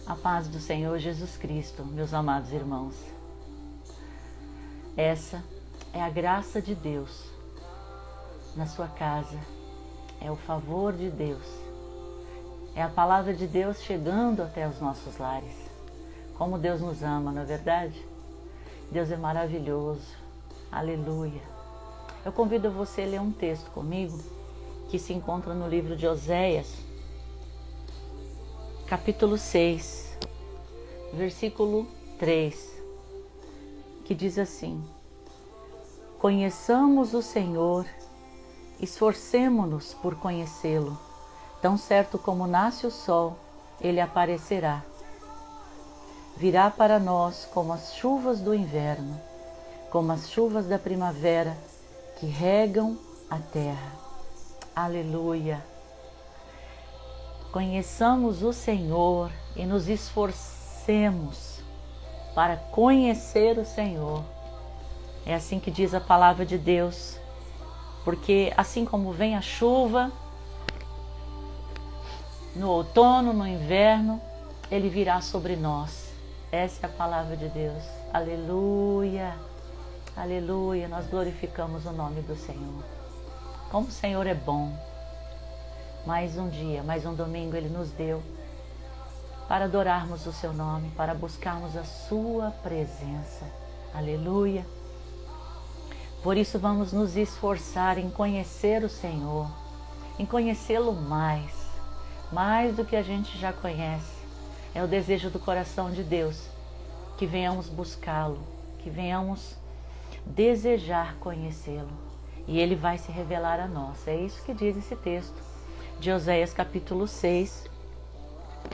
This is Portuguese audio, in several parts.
A paz do Senhor Jesus Cristo, meus amados irmãos. Essa é a graça de Deus na sua casa, é o favor de Deus, é a palavra de Deus chegando até os nossos lares. Como Deus nos ama, não é verdade? Deus é maravilhoso, aleluia. Eu convido você a ler um texto comigo que se encontra no livro de Oséias, capítulo 6, versículo 3, que diz assim: Conheçamos o Senhor, esforcemo-nos por conhecê-lo. Tão certo como nasce o sol, ele aparecerá. Virá para nós como as chuvas do inverno, como as chuvas da primavera que regam a terra. Aleluia! Conheçamos o Senhor e nos esforcemos para conhecer o Senhor. É assim que diz a palavra de Deus, porque assim como vem a chuva no outono, no inverno, ele virá sobre nós. Essa é a palavra de Deus. Aleluia, aleluia. Nós glorificamos o nome do Senhor. Como o Senhor é bom. Mais um dia, mais um domingo Ele nos deu para adorarmos o Seu nome, para buscarmos a Sua presença. Aleluia. Por isso vamos nos esforçar em conhecer o Senhor, em conhecê-lo mais do que a gente já conhece. É o desejo do coração de Deus, que venhamos buscá-lo, que venhamos desejar conhecê-lo. E Ele vai se revelar a nós. É isso que diz esse texto de Oséias capítulo 6,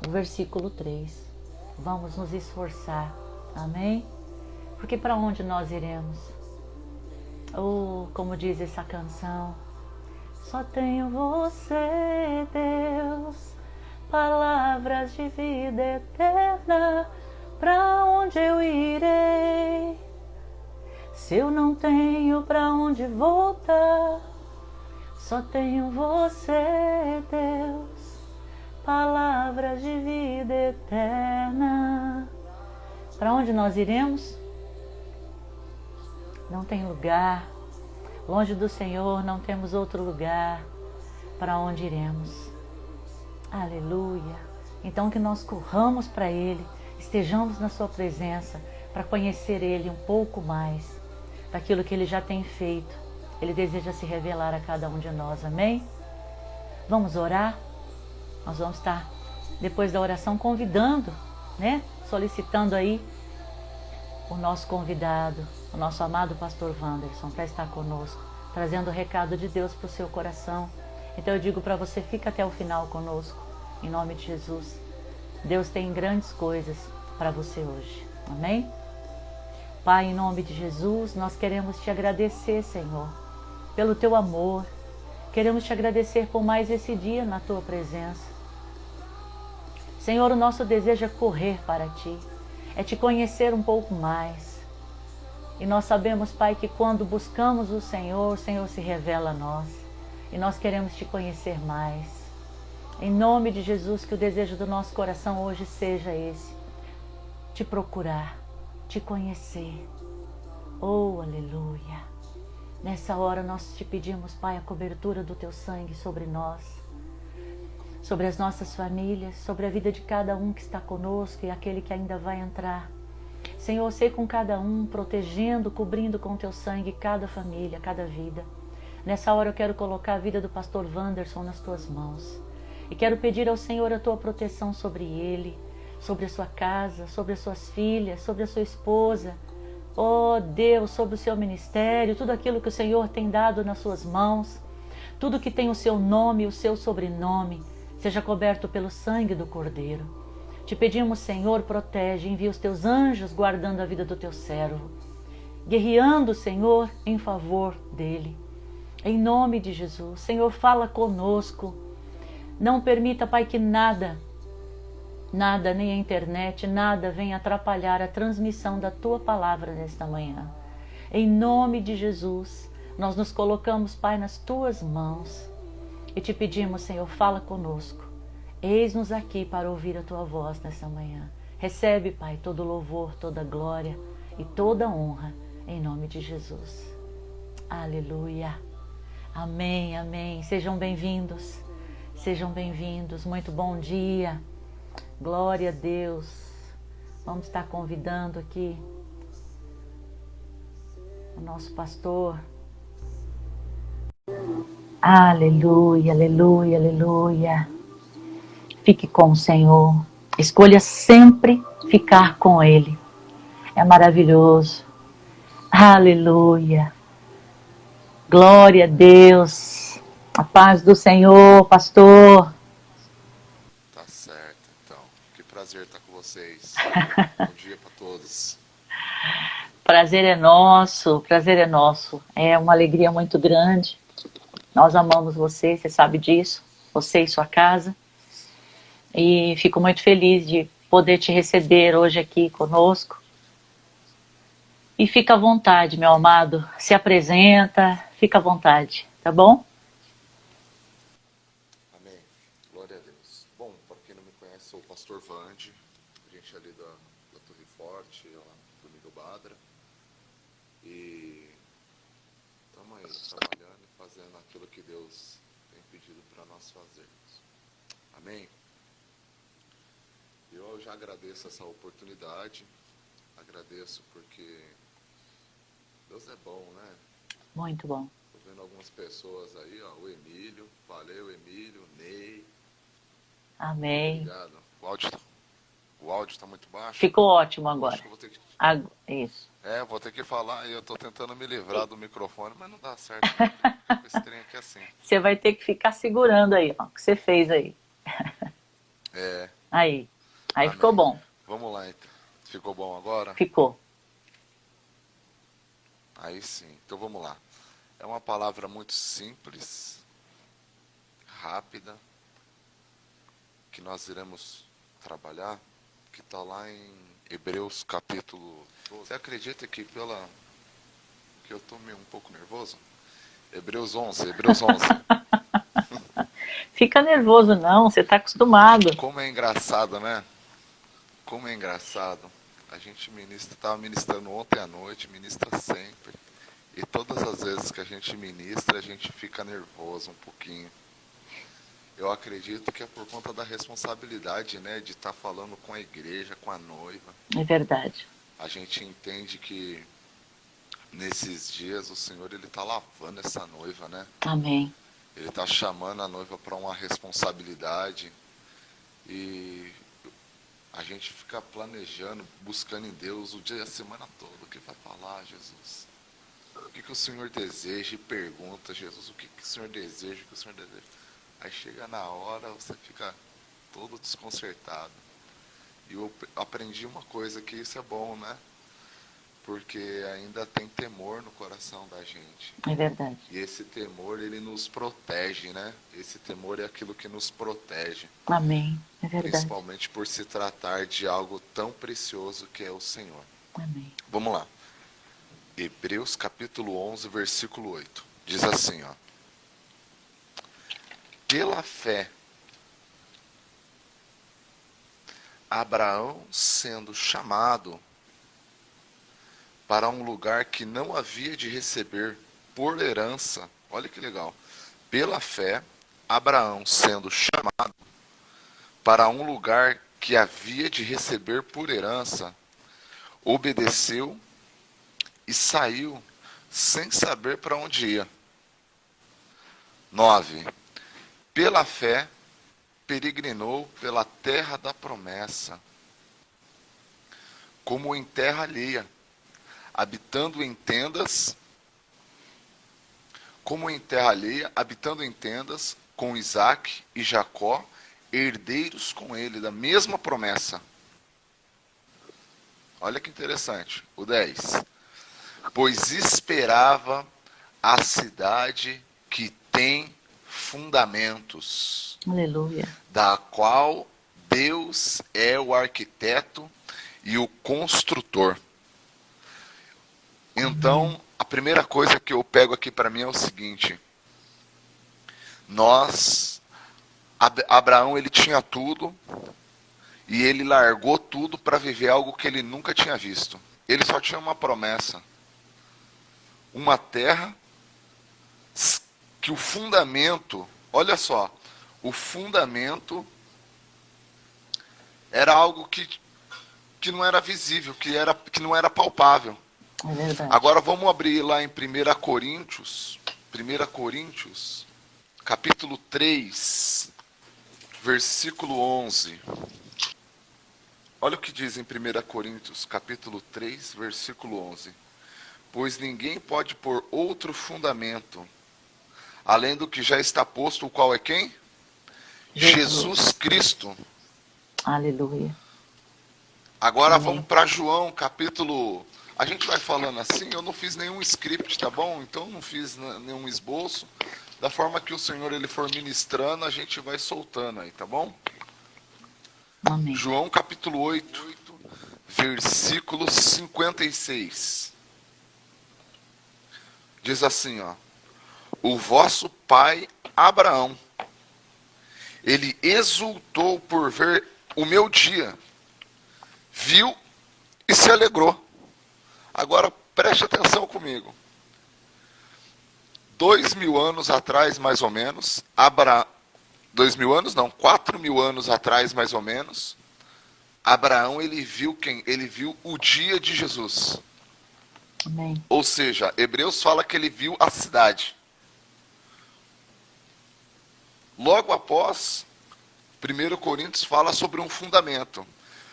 o versículo 3. Vamos nos esforçar, amém? Porque para onde nós iremos? Como diz essa canção, só tenho você, Deus, palavras de vida eterna, para onde eu irei? Se eu não tenho para onde voltar, só tenho você, Deus, palavras de vida eterna. Para onde nós iremos? Não tem lugar. Longe do Senhor não temos outro lugar. Para onde iremos? Aleluia. Então que nós corramos para Ele, estejamos na Sua presença, para conhecer Ele um pouco mais, daquilo que Ele já tem feito. Ele deseja se revelar a cada um de nós, amém? Vamos orar? Nós vamos estar, depois da oração, convidando, solicitando aí o nosso convidado, o nosso amado pastor Wanderson, para estar conosco, trazendo o recado de Deus para o seu coração. Então eu digo para você, fica até o final conosco, em nome de Jesus. Deus tem grandes coisas para você hoje, amém? Pai, em nome de Jesus, nós queremos te agradecer, Senhor, pelo teu amor. Queremos te agradecer por mais esse dia na tua presença. Senhor, o nosso desejo é correr para ti, é te conhecer um pouco mais. E nós sabemos, Pai, que quando buscamos o Senhor se revela a nós. E nós queremos te conhecer mais. Em nome de Jesus, que o desejo do nosso coração hoje seja esse: te procurar, te conhecer. Oh, aleluia! Nessa hora nós te pedimos, Pai, a cobertura do teu sangue sobre nós, sobre as nossas famílias, sobre a vida de cada um que está conosco e aquele que ainda vai entrar. Senhor, sei com cada um, protegendo, cobrindo com teu sangue cada família, cada vida. Nessa hora eu quero colocar a vida do pastor Wanderson nas tuas mãos. E quero pedir ao Senhor a tua proteção sobre ele, sobre a sua casa, sobre as suas filhas, sobre a sua esposa. Oh Deus, sobre o seu ministério, tudo aquilo que o Senhor tem dado nas suas mãos, tudo que tem o seu nome e o seu sobrenome, seja coberto pelo sangue do Cordeiro. Te pedimos, Senhor, protege, envia os teus anjos guardando a vida do teu servo, guerreando, Senhor, em favor dele. Em nome de Jesus, Senhor, fala conosco. Não permita, Pai, que nada, nem a internet, nada venha atrapalhar a transmissão da tua palavra nesta manhã. Em nome de Jesus, nós nos colocamos, Pai, nas tuas mãos e te pedimos, Senhor, fala conosco. Eis-nos aqui para ouvir a tua voz nessa manhã. Recebe, Pai, todo louvor, toda glória e toda honra, em nome de Jesus. Aleluia. Amém, amém. Sejam bem-vindos. Sejam bem-vindos. Muito bom dia. Glória a Deus. Vamos estar convidando aqui o nosso pastor. Aleluia, aleluia, aleluia. Fique com o Senhor. Escolha sempre ficar com Ele. É maravilhoso. Aleluia. Glória a Deus. A paz do Senhor, pastor. Tá certo, então. Que prazer estar com vocês. Bom dia para todos. Prazer é nosso, prazer é nosso. É uma alegria muito grande. Nós amamos você sabe disso. Você e sua casa. E fico muito feliz de poder te receber hoje aqui conosco. E fica à vontade, meu amado. Se apresenta, fica à vontade, tá bom? Amém. Glória a Deus. Bom, para quem não me conhece, sou o pastor Vande, a gente ali da Torre Forte, lá do Miguel Badra. E estamos aí trabalhando e fazendo aquilo que Deus tem pedido para nós fazermos. Amém? Eu já agradeço essa oportunidade, agradeço porque Deus é bom, né? Muito bom. Tô vendo algumas pessoas aí, ó, o Emílio, valeu Emílio, Ney. Amém. Obrigado. O áudio tá muito baixo. Ficou ótimo agora. Acho que eu vou ter que... Isso. vou ter que falar e eu tô tentando me livrar do microfone, mas não dá certo. Com esse trem aqui assim. Você vai ter que ficar segurando aí, ó, o que você fez aí. Aí Amém. Ficou bom. Vamos lá, então. Ficou bom agora? Ficou. Aí sim. Então vamos lá. É uma palavra muito simples, rápida, que nós iremos trabalhar, que está lá em Hebreus capítulo 12. Você acredita que que eu tô meio um pouco nervoso? Hebreus 11. Fica nervoso não, você está acostumado. Como é engraçado, né? Como é engraçado. A gente estava ministrando ontem à noite, ministra sempre. E todas as vezes que a gente ministra, a gente fica nervoso um pouquinho. Eu acredito que é por conta da responsabilidade, né, de estar falando com a igreja, com a noiva. É verdade. A gente entende que nesses dias o Senhor ele está lavando essa noiva, né? Amém. Ele está chamando a noiva para uma responsabilidade e a gente fica planejando, buscando em Deus o dia e a semana toda o que vai falar, Jesus. O que o Senhor deseja e pergunta, Jesus, o que o Senhor deseja, o que o Senhor deseja. Aí chega na hora, você fica todo desconcertado. E eu aprendi uma coisa, que isso é bom, né? Porque ainda tem temor no coração da gente. É verdade. E esse temor, ele nos protege, né? Esse temor é aquilo que nos protege. Amém. É verdade. Principalmente por se tratar de algo tão precioso que é o Senhor. Amém. Vamos lá. Hebreus capítulo 11, versículo 8. Diz assim, ó. Pela fé, Abraão, sendo chamado para um lugar que não havia de receber por herança, olha que legal. Pela fé, Abraão, sendo chamado para um lugar que havia de receber por herança, obedeceu e saiu sem saber para onde ia. 9. Pela fé, peregrinou pela terra da promessa, como em terra alheia, habitando em tendas, com Isaque e Jacó, herdeiros com ele da mesma promessa. Olha que interessante, o 10. Pois esperava a cidade que tem fundamentos, Aleluia. da qual Deus é o arquiteto e o construtor. Então, a primeira coisa que eu pego aqui para mim é o seguinte: nós Abraão, ele tinha tudo e ele largou tudo para viver algo que ele nunca tinha visto. Ele só tinha uma promessa, uma terra que o fundamento, olha só, o fundamento era algo que não era visível, que não era palpável. É verdade. Agora vamos abrir lá em 1 Coríntios, capítulo 3, versículo 11. Olha o que diz em 1 Coríntios, capítulo 3, versículo 11. Pois ninguém pode pôr outro fundamento, além do que já está posto, o qual é quem? Jesus Cristo. Aleluia. Agora Amém. vamos para João, capítulo... A gente vai falando assim, eu não fiz nenhum script, tá bom? Então não fiz nenhum esboço. Da forma que o Senhor ele for ministrando, a gente vai soltando aí, tá bom? Amém. João capítulo 8, versículo 56. Diz assim, ó. O vosso pai Abraão, ele exultou por ver o meu dia, viu e se alegrou. Agora preste atenção comigo. 2.000 anos atrás, mais ou menos, 2.000 anos não, 4.000 anos atrás, mais ou menos, Abraão, ele viu quem? Ele viu o dia de Jesus. Amém. Ou seja, Hebreus fala que ele viu a cidade. Logo após, 1 Coríntios fala sobre um fundamento.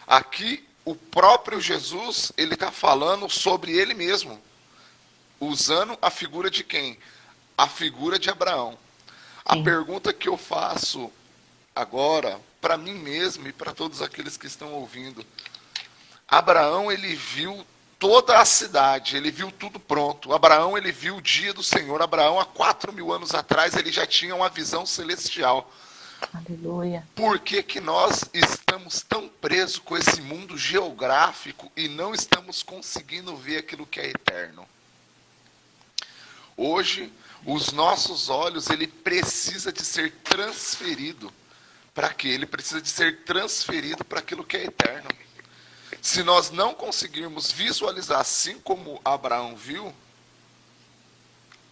Aqui, o próprio Jesus, ele está falando sobre ele mesmo, usando a figura de quem? A figura de Abraão. A Sim. pergunta que eu faço agora, para mim mesmo e para todos aqueles que estão ouvindo. Abraão, ele viu toda a cidade, ele viu tudo pronto. Abraão, ele viu o dia do Senhor. Abraão, há 4.000 anos atrás, ele já tinha uma visão celestial. Aleluia. Por que que nós estamos tão presos com esse mundo geográfico e não estamos conseguindo ver aquilo que é eterno? Hoje, os nossos olhos, ele precisa de ser transferido. Para quê? Ele precisa de ser transferido para aquilo que é eterno. Se nós não conseguirmos visualizar, assim como Abraão viu,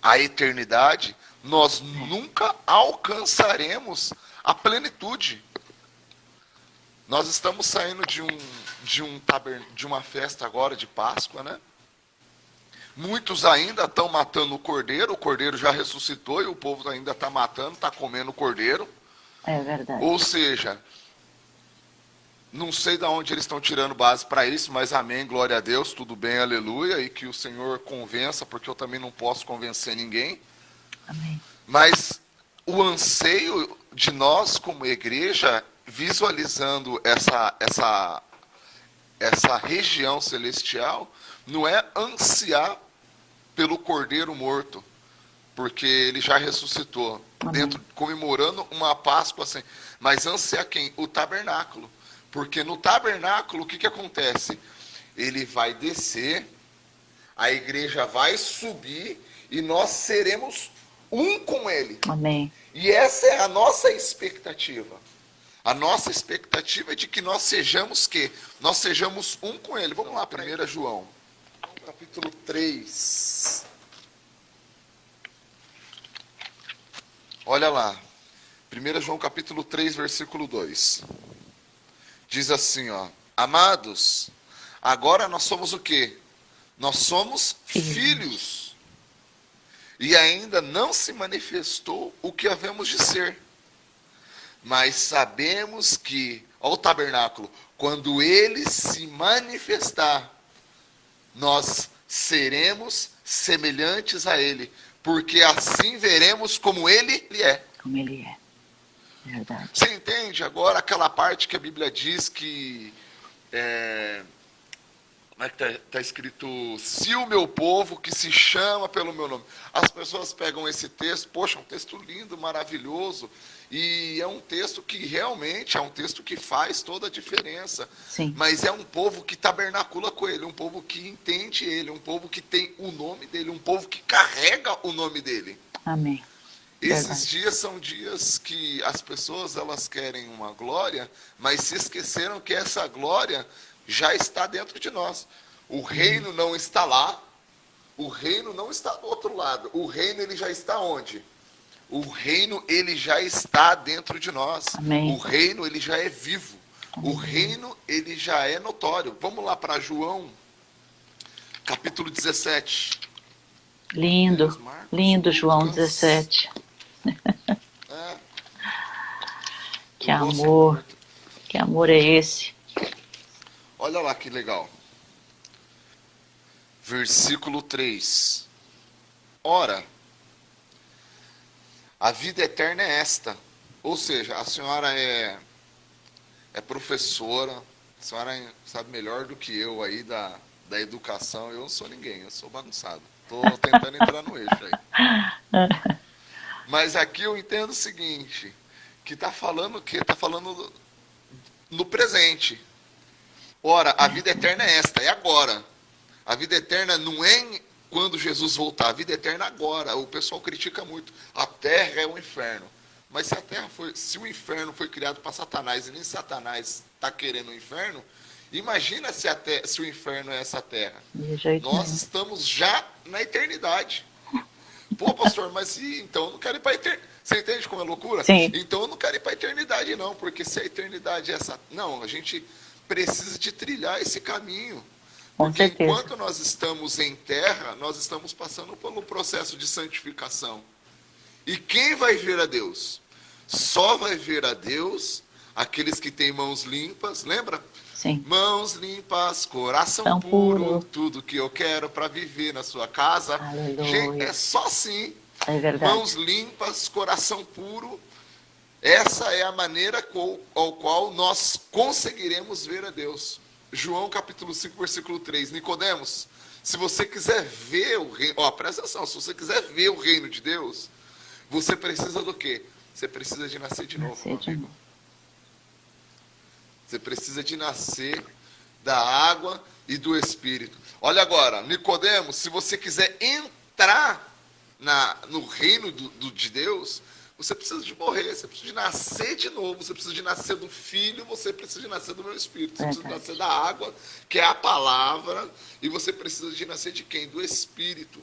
a eternidade, nós nunca alcançaremos a plenitude. Nós estamos saindo de uma festa agora de Páscoa, né? Muitos ainda estão matando o cordeiro já ressuscitou e o povo ainda está matando, está comendo o cordeiro. É verdade. Ou seja, não sei de onde eles estão tirando base para isso, mas amém, glória a Deus, tudo bem, aleluia, e que o Senhor convença, porque eu também não posso convencer ninguém. Amém. Mas o anseio de nós como igreja, visualizando essa região celestial, não é ansiar pelo cordeiro morto, porque ele já ressuscitou, dentro, comemorando uma Páscoa assim, mas ansiar quem? O tabernáculo. Porque no tabernáculo, o que acontece? Ele vai descer, a igreja vai subir e nós seremos um com ele. Amém. E essa é a nossa expectativa. A nossa expectativa é de que nós sejamos quê? Nós sejamos um com ele. Vamos lá, 1 João, capítulo 3. Olha lá. 1 João capítulo 3, versículo 2. Diz assim, ó. Amados, agora nós somos o quê? Nós somos filhos. E ainda não se manifestou o que havemos de ser. Mas sabemos que, ó o tabernáculo, quando ele se manifestar, nós seremos semelhantes a ele, porque assim veremos como ele é. Como ele é. Verdade. Você entende agora aquela parte que a Bíblia diz que como é que está escrito? Se o meu povo que se chama pelo meu nome. As pessoas pegam esse texto, poxa, um texto lindo, maravilhoso, e é um texto que realmente é um texto que faz toda a diferença. Sim. Mas é um povo que tabernacula com ele, um povo que entende ele, um povo que tem o nome dele, um povo que carrega o nome dele. Amém. Esses Verdade. dias são dias que as pessoas elas querem uma glória, mas se esqueceram que essa glória já está dentro de nós. O reino não está lá, o reino não está do outro lado. O reino ele já está onde? O reino ele já está dentro de nós. O Amém. reino ele já é vivo. O reino ele já é notório. Vamos lá para João, capítulo 17. Lindo, Marcos, lindo João Lucas. 17. É, Que eu gosto amor, muito. que amor é esse? Olha lá que legal. Versículo 3. Ora, a vida eterna é esta. Ou seja, a senhora é professora, a senhora sabe melhor do que eu aí da educação. Eu não sou ninguém, eu sou bagunçado. Estou tentando entrar no eixo aí. Mas aqui eu entendo o seguinte, que está falando o quê? Está falando no presente. Ora, a vida eterna é esta, é agora. A vida eterna não é quando Jesus voltar, a vida eterna é agora. O pessoal critica muito. A terra é o inferno. Mas se o inferno foi criado para Satanás e nem Satanás está querendo o inferno, imagina se o inferno é essa terra. De jeito Nós nenhum. estamos já na eternidade. Pô, pastor, mas então eu não quero ir para a eternidade. Você entende como é loucura? Sim. Então eu não quero ir para a eternidade, não, porque se a eternidade é essa. Não, a gente precisa de trilhar esse caminho. Com Porque certeza. enquanto nós estamos em terra, nós estamos passando pelo processo de santificação. E quem vai ver a Deus? Só vai ver a Deus aqueles que têm mãos limpas, lembra? Sim. Mãos limpas, coração Tão puro, puro. tudo que eu quero para viver na sua casa. Aleluia. Gente, é só assim. É verdade. Mãos limpas, coração puro. Essa é a maneira ao qual nós conseguiremos ver a Deus. João capítulo 5, versículo 3. Nicodemos, se você quiser ver o reino, presta atenção, se você quiser ver o reino de Deus, você precisa do quê? Você precisa de nascer de novo, Nascer meu de amigo. novo. Você precisa de nascer da água e do Espírito. Olha agora, Nicodemos, se você quiser entrar no reino de Deus, você precisa de morrer, você precisa de nascer de novo, você precisa de nascer do Filho, você precisa de nascer do meu Espírito, você precisa de nascer da água, que é a palavra, e você precisa de nascer de quem? Do Espírito.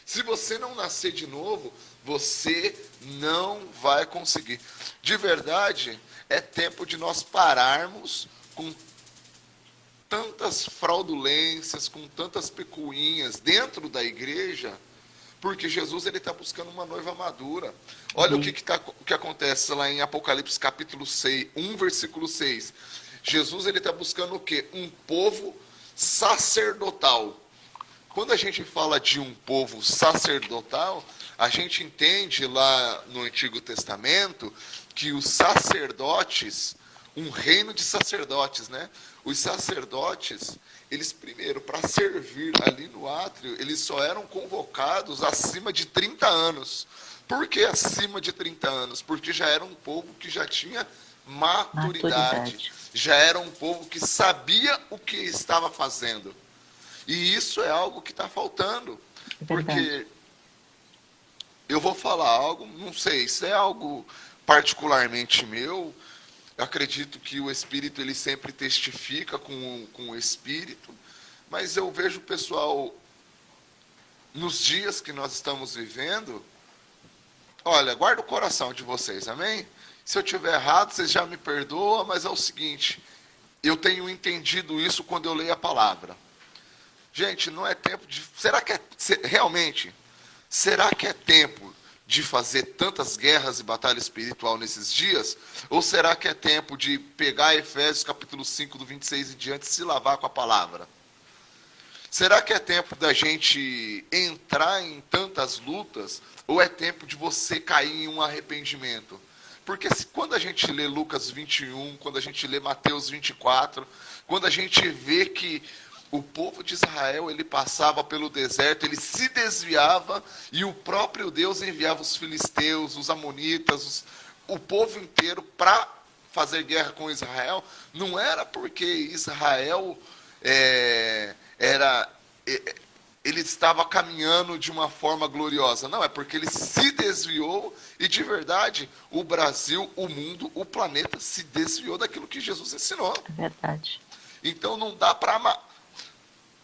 Se você não nascer de novo, você não vai conseguir. De verdade, é tempo de nós pararmos com tantas fraudulências, com tantas picuinhas dentro da igreja, porque Jesus ele está buscando uma noiva madura. Olha o que acontece lá em Apocalipse capítulo 6, 1, versículo 6. Jesus ele está buscando o quê? Um povo sacerdotal. Quando a gente fala de um povo sacerdotal, a gente entende lá no Antigo Testamento que os sacerdotes, um reino de sacerdotes, né? Os sacerdotes, eles primeiro, para servir ali no átrio, eles só eram convocados acima de 30 anos. Por que acima de 30 anos? Porque já era um povo que já tinha maturidade. Já era um povo que sabia o que estava fazendo. E isso é algo que está faltando. Porque eu vou falar algo, não sei, isso é algo particularmente meu. Eu acredito que o Espírito ele sempre testifica com o Espírito. Mas eu vejo o pessoal, nos dias que nós estamos vivendo, olha, guarda o coração de vocês, amém? Se eu tiver errado, vocês já me perdoam, mas é o seguinte, eu tenho entendido isso quando eu leio a palavra. Gente, não é tempo de... Será que é tempo de fazer tantas guerras e batalha espiritual nesses dias? Ou será que é tempo de pegar Efésios capítulo 5, do 26 em diante, e se lavar com a palavra? Será que é tempo da gente entrar em tantas lutas? Ou é tempo de você cair em um arrependimento? Porque quando a gente lê Lucas 21, quando a gente lê Mateus 24, quando a gente vê que o povo de Israel, ele passava pelo deserto, ele se desviava e o próprio Deus enviava os filisteus, os amonitas, o povo inteiro para fazer guerra com Israel. Não era porque Israel ele estava caminhando de uma forma gloriosa. Não, é porque ele se desviou e, de verdade, o Brasil, o mundo, o planeta se desviou daquilo que Jesus ensinou. É verdade. Então não dá para amar.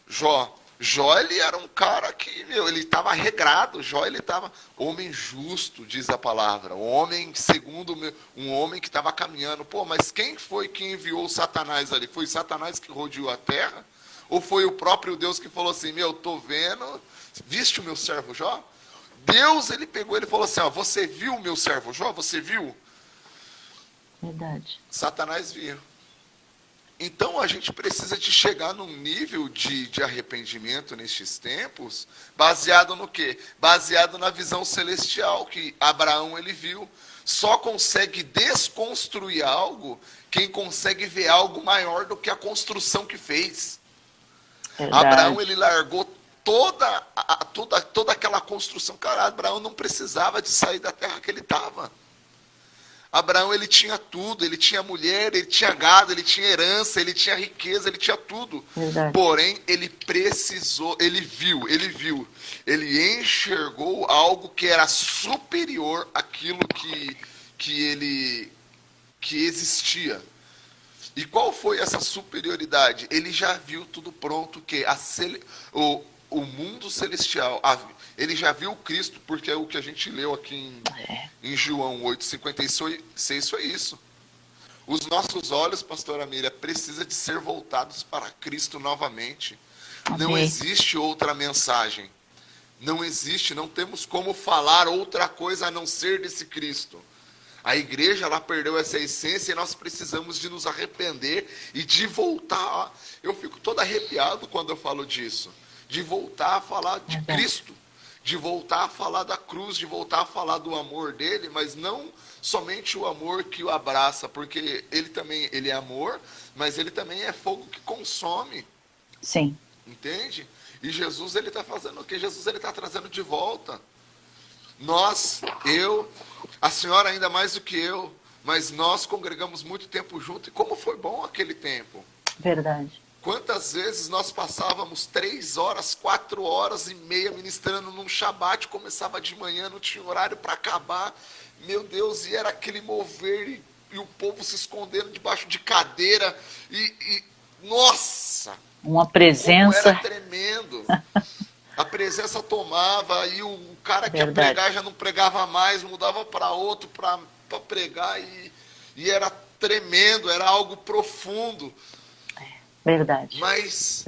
Jó, ele era um cara que, ele estava regrado. Jó, ele estava homem justo, diz a palavra. Homem, segundo, um homem que estava caminhando. Pô, mas quem foi que enviou Satanás ali? Foi Satanás que rodeou a terra? Ou foi o próprio Deus que falou assim, tô vendo, viste o meu servo Jó? Deus, ele pegou, ele falou assim, ó, você viu o meu servo Jó? Você viu? Verdade. Satanás viu. Então a gente precisa de chegar num nível de arrependimento nestes tempos, baseado no quê? Baseado na visão celestial que Abraão ele viu. Só consegue desconstruir algo quem consegue ver algo maior do que a construção que fez. Verdade. Abraão ele largou toda aquela construção. Cara, Abraão não precisava de sair da terra que ele estava. Abraão ele tinha tudo, ele tinha mulher, ele tinha gado, ele tinha herança, ele tinha riqueza, ele tinha tudo. Verdade. Porém, ele precisou, ele viu, ele enxergou algo que era superior àquilo que existia. E qual foi essa superioridade? Ele já viu tudo pronto, que o mundo celestial, ele já viu Cristo, porque é o que a gente leu aqui em João 8,56 foi isso. Os nossos olhos, pastora Miriam, precisam de ser voltados para Cristo novamente. Amém. Não existe outra mensagem. Não existe, não temos como falar outra coisa a não ser desse Cristo. A igreja, ela perdeu essa essência e nós precisamos de nos arrepender e de voltar. Eu fico todo arrepiado quando eu falo disso. De voltar a falar de Cristo. De voltar a falar da cruz, de voltar a falar do amor dele, mas não somente o amor que o abraça, porque ele é amor, mas ele também é fogo que consome. Sim. Entende? E Jesus, ele está fazendo o quê? Jesus, ele está trazendo de volta. Nós, a senhora ainda mais do que eu, mas nós congregamos muito tempo junto, e como foi bom aquele tempo. Verdade. Quantas vezes nós passávamos 3 horas, 4 horas e meia ministrando num shabat, começava de manhã, não tinha horário para acabar, meu Deus, e era aquele mover, e o povo se escondendo debaixo de cadeira, nossa! Uma presença. Como era tremendo. A presença tomava, e o cara que ia pregar já não pregava mais, mudava para outro para pregar, e era tremendo, era algo profundo. Verdade. Mas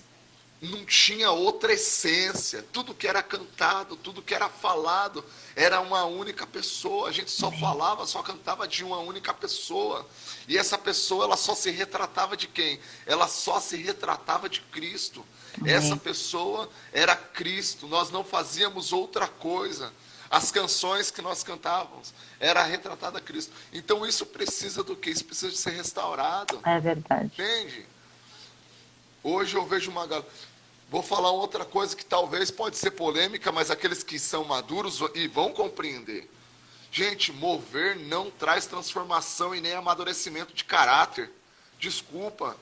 não tinha outra essência. Tudo que era cantado, tudo que era falado, era uma única pessoa. A gente só falava, só cantava de uma única pessoa. E essa pessoa, ela só se retratava de quem? Ela só se retratava de Cristo. Essa pessoa era Cristo. Nós não fazíamos outra coisa. As canções que nós cantávamos era retratada a Cristo. Então isso precisa do quê? Isso precisa de ser restaurado. É verdade. Entende? Hoje eu vejo uma galera... Vou falar outra coisa que talvez pode ser polêmica, mas aqueles que são maduros e vão compreender. Gente, mover não traz transformação e nem amadurecimento de caráter. Desculpa.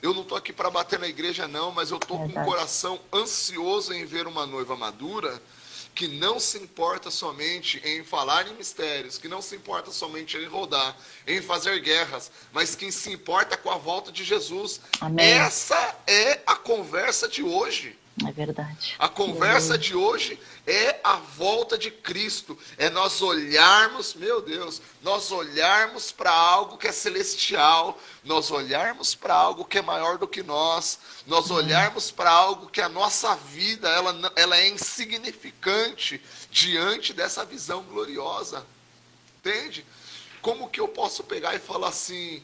Eu não estou aqui para bater na igreja, não, mas eu estou com o coração ansioso em ver uma noiva madura que não se importa somente em falar em mistérios, que não se importa somente em rodar, em fazer guerras, mas que se importa com a volta de Jesus. Amém. Essa é a conversa de hoje. É verdade. A conversa de hoje é a volta de Cristo. É nós olharmos, meu Deus, nós olharmos para algo que é celestial, nós olharmos para algo que é maior do que nós olharmos para algo que a nossa vida, ela é insignificante diante dessa visão gloriosa. Entende? Como que eu posso pegar e falar assim...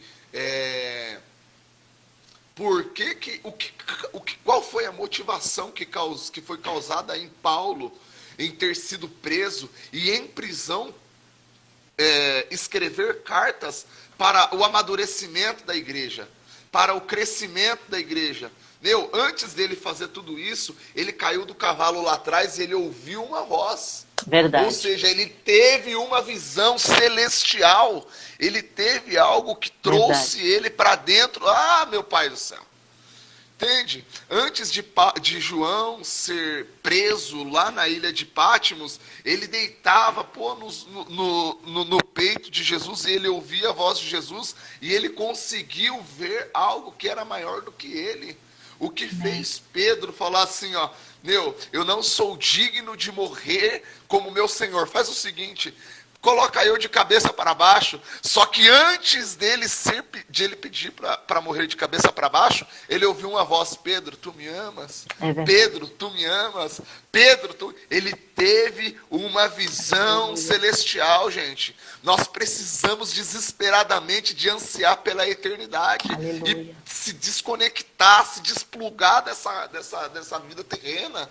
qual foi a motivação que foi causada em Paulo em ter sido preso e em prisão escrever cartas para o amadurecimento da igreja, para o crescimento da igreja? Antes dele fazer tudo isso, ele caiu do cavalo lá atrás e ele ouviu uma voz. Verdade. Ou seja, ele teve uma visão celestial, ele teve algo que trouxe ele para dentro. Ah, meu Pai do céu! Entende? Antes de João ser preso lá na ilha de Pátimos, ele deitava no peito de Jesus e ele ouvia a voz de Jesus e ele conseguiu ver algo que era maior do que ele. O que fez Pedro falar assim, ó, eu não sou digno de morrer como meu Senhor. Faz o seguinte, coloca eu de cabeça para baixo. Só que antes de ele pedir para morrer de cabeça para baixo, ele ouviu uma voz: Pedro, tu me amas? Pedro, tu me amas? Pedro, ele teve uma visão celestial, gente. Nós precisamos desesperadamente de ansiar pela eternidade. E se desconectar, se desplugar dessa vida terrena,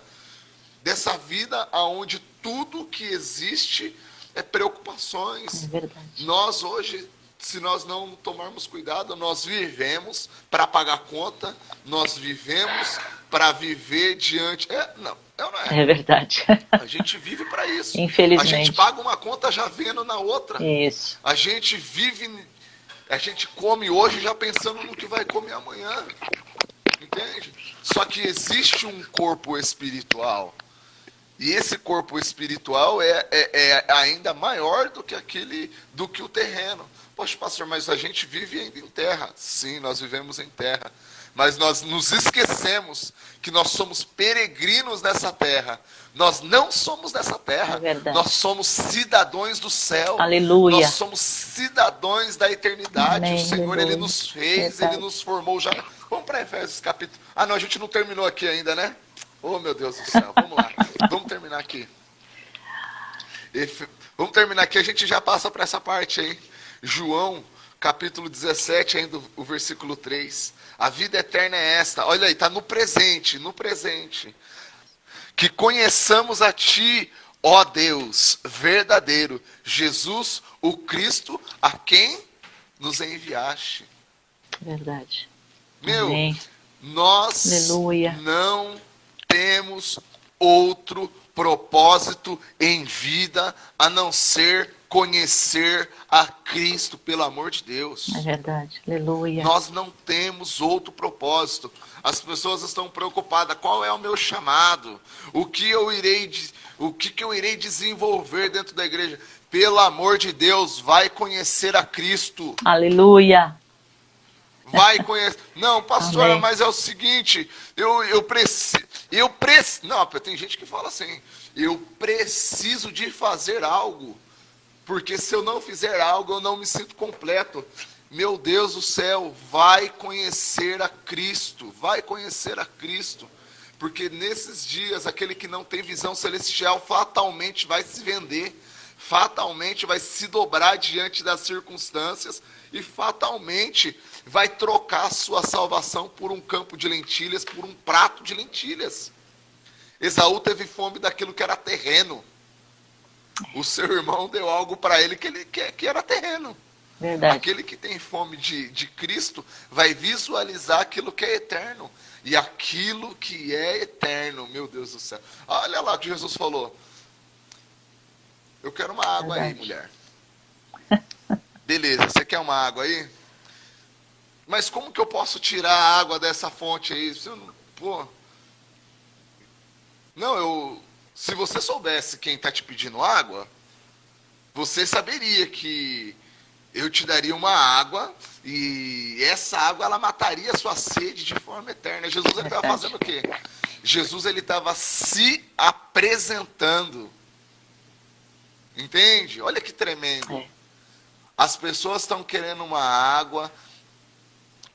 dessa vida onde tudo que existe é preocupações. É verdade. Nós hoje, se nós não tomarmos cuidado, nós vivemos para pagar conta, nós vivemos para viver diante... não é? É verdade. A gente vive para isso. Infelizmente. A gente paga uma conta já vendo na outra. Isso. A gente come hoje já pensando no que vai comer amanhã. Entende? Só que existe um corpo espiritual. E esse corpo espiritual é ainda maior do que o terreno. Poxa, pastor, mas a gente vive ainda em terra. Sim, nós vivemos em terra. Mas nós nos esquecemos que nós somos peregrinos nessa terra. Nós não somos dessa terra. É verdade. Nós somos cidadãos do céu. Aleluia. Nós somos cidadãos da eternidade. Amém, o Senhor, aleluia. Ele nos fez, Verdade. Ele nos formou já. Vamos para Efésios capítulo... não, a gente não terminou aqui ainda, né? Oh, meu Deus do céu, vamos lá. Vamos terminar aqui. Vamos terminar aqui, a gente já passa para essa parte aí. João, capítulo 17, ainda o versículo 3. A vida eterna é esta. Olha aí, está no presente, no presente. Que conheçamos a Ti, ó Deus, verdadeiro, Jesus, o Cristo, a quem nos enviaste. Verdade. Meu, Amém. Nós Aleluia. não temos outro propósito em vida a não ser conhecer a Cristo, pelo amor de Deus. É verdade. Aleluia. Nós não temos outro propósito. As pessoas estão preocupadas: qual é o meu chamado? O que eu irei desenvolver dentro da igreja? Pelo amor de Deus, vai conhecer a Cristo. Aleluia. Vai conhecer. Não, pastora, Amém. mas é o seguinte, eu preciso. Não, tem gente que fala assim: eu preciso de fazer algo, porque se eu não fizer algo, eu não me sinto completo. Meu Deus do céu, vai conhecer a Cristo, vai conhecer a Cristo. Porque nesses dias, aquele que não tem visão celestial fatalmente vai se vender, fatalmente vai se dobrar diante das circunstâncias e fatalmente vai trocar a sua salvação por um campo de lentilhas, por um prato de lentilhas. Esaú teve fome daquilo que era terreno. O seu irmão deu algo para ele que era terreno. Verdade. Aquele que tem fome de Cristo vai visualizar aquilo que é eterno. E aquilo que é eterno, meu Deus do céu. Olha lá o que Jesus falou. Eu quero uma água aí, mulher. Beleza, você quer uma água aí? Mas como que eu posso tirar a água dessa fonte aí? Se você soubesse quem está te pedindo água, você saberia que eu te daria uma água e essa água ela mataria a sua sede de forma eterna. Jesus ele estava fazendo o quê? Jesus ele estava se apresentando. Entende? Olha que tremendo. As pessoas estão querendo uma água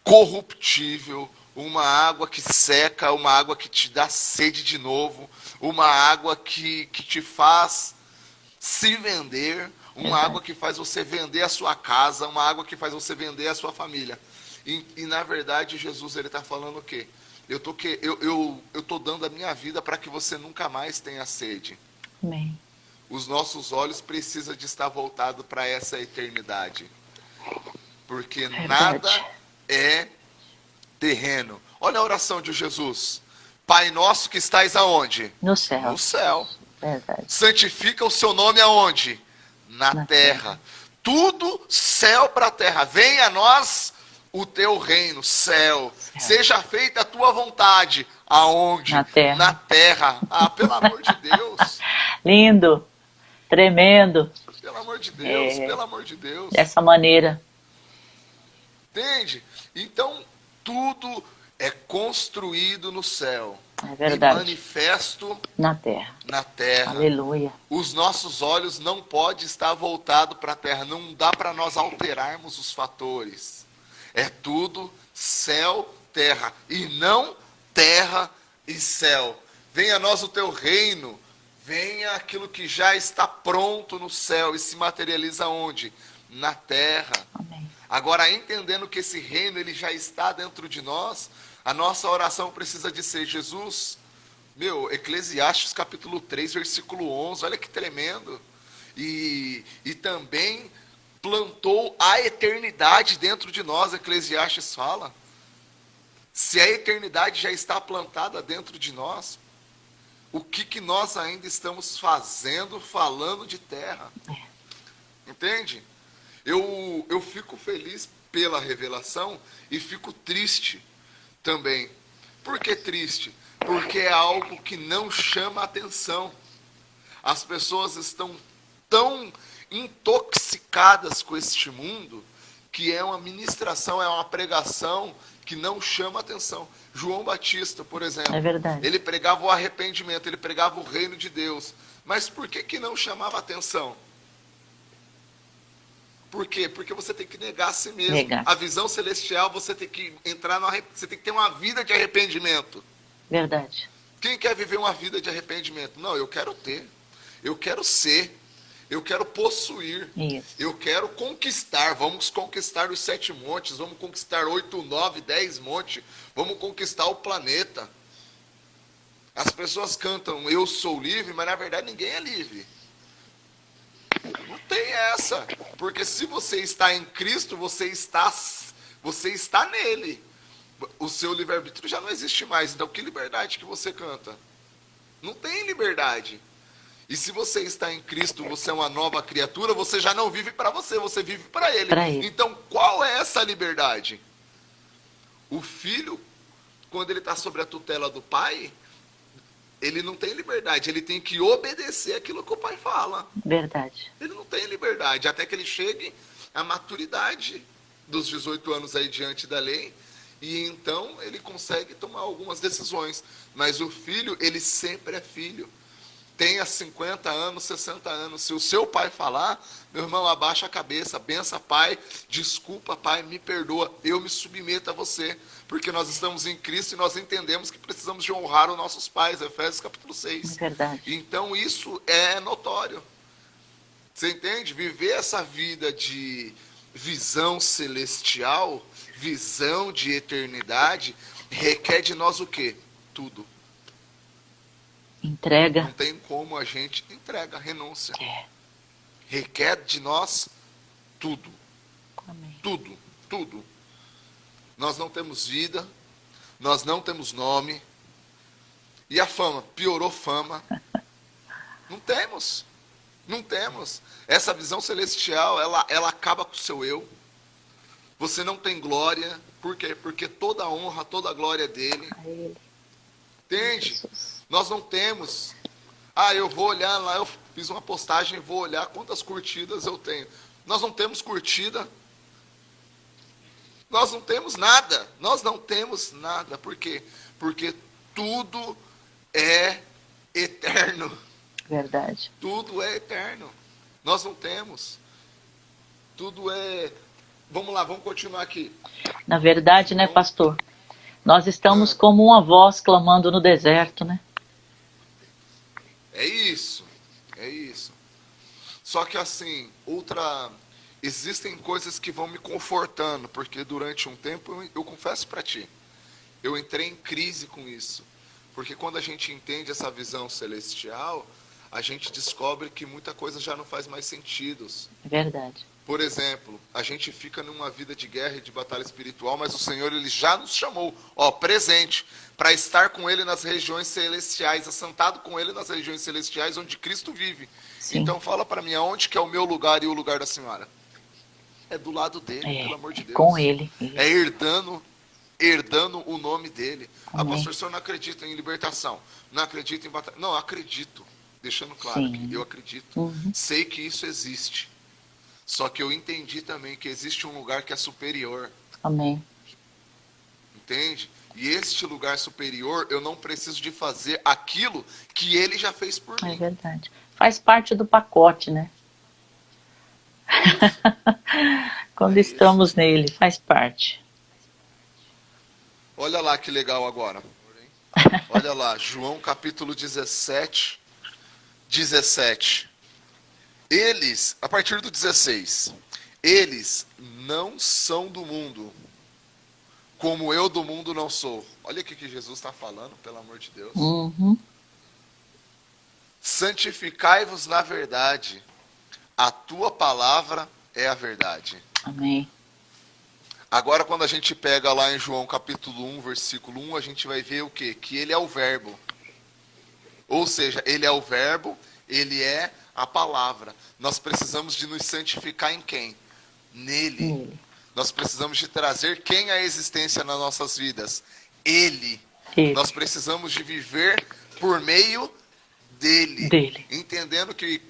corruptível, uma água que seca, uma água que te dá sede de novo, uma água que te faz se vender, uma água que faz você vender a sua casa, uma água que faz você vender a sua família. E na verdade, Jesus ele está falando o quê? Eu tô dando a minha vida para que você nunca mais tenha sede. Amém. Os nossos olhos precisam de estar voltados para essa eternidade. Porque nada é terreno. Olha a oração de Jesus. Pai nosso que estais aonde? No céu. No céu. Verdade. Santifica o seu nome aonde? Na terra. Tudo céu para terra. Venha a nós o teu reino, céu. Seja feita a tua vontade. Aonde? Na terra. Na terra. Ah, pelo amor de Deus. Lindo, tremendo. Pelo amor de Deus, pelo amor de Deus. Dessa maneira. Entende? Então, tudo é construído no céu. É verdade. E manifesto Na terra. na terra. Aleluia. Os nossos olhos não podem estar voltados para a terra. Não dá para nós alterarmos os fatores. É tudo céu, terra. E não terra e céu. Venha a nós o teu reino. Venha aquilo que já está pronto no céu. E se materializa onde? Na terra. Amém. Agora, entendendo que esse reino ele já está dentro de nós, a nossa oração precisa de ser: Jesus, Eclesiastes capítulo 3, versículo 11, olha que tremendo. E também plantou a eternidade dentro de nós, Eclesiastes fala. Se a eternidade já está plantada dentro de nós, o que nós ainda estamos fazendo, falando de terra? Entende? Eu fico feliz pela revelação e fico triste também. Por que triste? Porque é algo que não chama atenção. As pessoas estão tão intoxicadas com este mundo que é uma ministração, é uma pregação que não chama atenção. João Batista, por exemplo, É verdade. ele pregava o arrependimento, ele pregava o reino de Deus. Mas por que não chamava atenção? Por quê? Porque você tem que negar a si mesmo. Negar. A visão celestial, você tem que entrar no você tem que ter uma vida de arrependimento. Verdade. Quem quer viver uma vida de arrependimento? Não, eu quero ter. Eu quero ser. Eu quero possuir. Isso. Eu quero conquistar. Vamos conquistar os 7 montes. Vamos conquistar 8, 9, 10 montes. Vamos conquistar o planeta. As pessoas cantam eu sou livre, mas na verdade ninguém é livre. Não tem essa. Porque se você está em Cristo, você está nele. O seu livre-arbítrio já não existe mais. Então, que liberdade que você canta? Não tem liberdade. E se você está em Cristo, você é uma nova criatura, você já não vive para você, você vive para ele. Para ele. Então, qual é essa liberdade? O filho, quando ele está sob a tutela do pai, ele não tem liberdade, ele tem que obedecer aquilo que o pai fala. Verdade. Ele não tem liberdade, até que ele chegue à maturidade dos 18 anos aí diante da lei, e então ele consegue tomar algumas decisões. Mas o filho, ele sempre é filho. Tenha 50 anos, 60 anos, se o seu pai falar, meu irmão, abaixa a cabeça, bença pai, desculpa pai, me perdoa, eu me submeto a você, porque nós estamos em Cristo e nós entendemos que precisamos de honrar os nossos pais, Efésios capítulo 6. É verdade. Então isso é notório. Você entende? Viver essa vida de visão celestial, visão de eternidade, requer de nós o quê? Tudo. Entrega. Não tem como a gente entrega, renúncia. É. Requer de nós tudo. Amém. Tudo, tudo. Nós não temos vida, nós não temos nome. E a fama? Piorou fama. Não temos. Não temos. Essa visão celestial, ela acaba com o seu eu. Você não tem glória. Por quê? Porque toda a honra, toda a glória é dele. A ele. Entende? Jesus. Nós não temos. Eu vou olhar lá, eu fiz uma postagem, vou olhar quantas curtidas eu tenho. Nós não temos curtida. Nós não temos nada. Nós não temos nada. Por quê? Porque tudo é eterno. Verdade. Tudo é eterno. Nós não temos. Tudo é... Vamos lá, vamos continuar aqui. Na verdade, né, pastor? Nós estamos como uma voz clamando no deserto, né? É isso. É isso. Só que assim, existem coisas que vão me confortando, porque durante um tempo, eu confesso para ti, eu entrei em crise com isso. Porque quando a gente entende essa visão celestial, a gente descobre que muita coisa já não faz mais sentido. Verdade. Por exemplo, a gente fica numa vida de guerra e de batalha espiritual, mas o Senhor ele já nos chamou, presente, para estar com Ele nas regiões celestiais, assentado com Ele nas regiões celestiais onde Cristo vive. Sim. Então fala para mim, aonde que é o meu lugar e o lugar da senhora? É do lado dele, pelo amor de Deus. Com ele. É herdando o nome dele. Amém. Pastor, o senhor não acredita em libertação? Não acredita em batalha? Não, acredito. Deixando claro Sim. aqui, eu acredito. Sei que isso existe. Só que eu entendi também que existe um lugar que é superior. Amém. Entende? E este lugar superior, eu não preciso de fazer aquilo que ele já fez por mim. É verdade. Faz parte do pacote, né? Quando estamos nele, faz parte. Olha lá que legal agora. Olha lá, João capítulo 17. Eles, a partir do 16, eles não são do mundo, como eu do mundo não sou. Olha o que Jesus está falando, pelo amor de Deus. Santificai-vos na verdade. A tua palavra é a verdade. Amém. Agora, quando a gente pega lá em João capítulo 1, versículo 1, a gente vai ver o quê? Que ele é o verbo. Ou seja, ele é o verbo, ele é a palavra. Nós precisamos de nos santificar em quem? Nele. Nós precisamos de trazer quem à existência nas nossas vidas? Ele. Nós precisamos de viver por meio dele. Entendendo que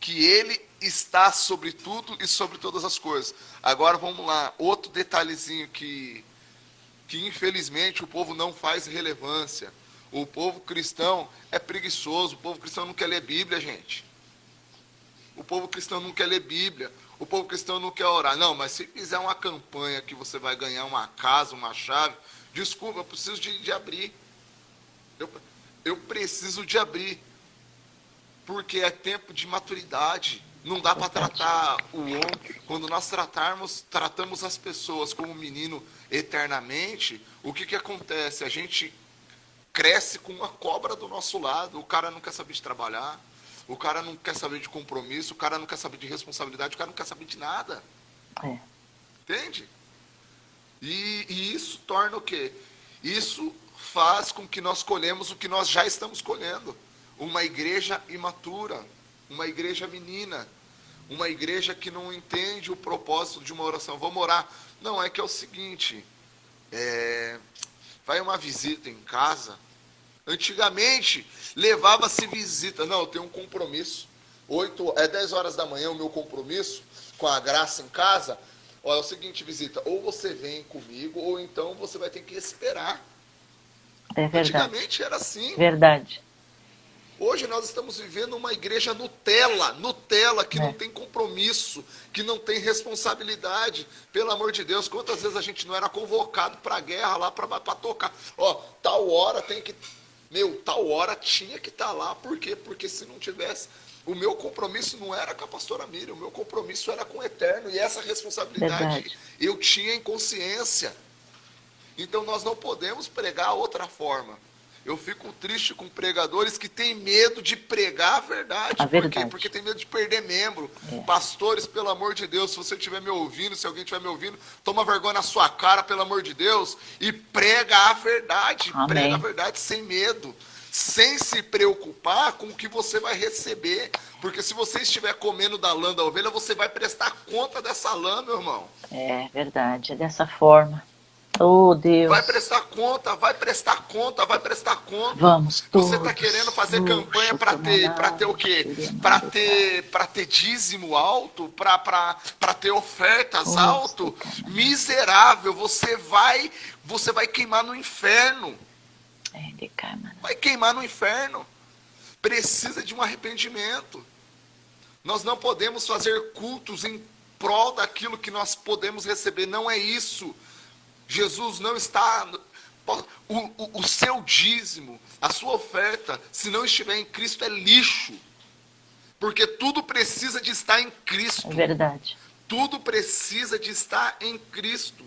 ele está sobre tudo e sobre todas as coisas. Agora vamos lá, outro detalhezinho que infelizmente o povo não faz relevância. O povo cristão é preguiçoso, o povo cristão não quer ler Bíblia, gente. O povo cristão não quer ler Bíblia, o povo cristão não quer orar. Não, mas se fizer uma campanha que você vai ganhar uma casa, uma chave, desculpa, eu preciso de abrir. Eu preciso de abrir. Porque é tempo de maturidade. Não dá para tratar o homem. Quando nós tratamos as pessoas como menino eternamente, o que acontece? A gente cresce com uma cobra do nosso lado. O cara não quer saber de trabalhar, o cara não quer saber de compromisso, o cara não quer saber de responsabilidade, o cara não quer saber de nada. Entende? E isso torna o quê? Isso faz com que nós colhemos o que nós já estamos colhendo. Uma igreja imatura, uma igreja menina, uma igreja que não entende o propósito de uma oração. Vamos orar. Não, é que é o seguinte, vai uma visita em casa, antigamente levava-se visita, não, eu tenho um compromisso, 10 horas da manhã o meu compromisso com a graça em casa, é o seguinte, visita, ou você vem comigo, ou então você vai ter que esperar. É verdade. Antigamente era assim. Verdade. Hoje nós estamos vivendo uma igreja Nutella, que não tem compromisso, que não tem responsabilidade. Pelo amor de Deus, quantas vezes a gente não era convocado para a guerra lá, para tocar. Tal hora tem que... tal hora tinha que estar lá. Por quê? Porque se não tivesse... O meu compromisso não era com a pastora Miriam, o meu compromisso era com o Eterno. E essa responsabilidade eu tinha em consciência. Então nós não podemos pregar outra forma. Eu fico triste com pregadores que têm medo de pregar a verdade. Por quê? Porque tem medo de perder membro. Pastores, pelo amor de Deus, se você estiver me ouvindo, se alguém estiver me ouvindo, toma vergonha na sua cara, pelo amor de Deus, e prega a verdade. Amém. Prega a verdade sem medo, sem se preocupar com o que você vai receber. Porque se você estiver comendo da lã da ovelha, você vai prestar conta dessa lã, meu irmão. É verdade, é dessa forma. Oh, Deus. Vai prestar conta, vai prestar conta, vai prestar conta. Vamos todos. Você está querendo fazer campanha para ter o quê? Para ter dízimo alto, para ter ofertas alto. Miserável, você vai queimar no inferno. Vai queimar no inferno. Precisa de um arrependimento. Nós não podemos fazer cultos em prol daquilo que nós podemos receber. Não é isso. Jesus não está... O seu dízimo, a sua oferta, se não estiver em Cristo, é lixo. Porque tudo precisa de estar em Cristo. É verdade. Tudo precisa de estar em Cristo.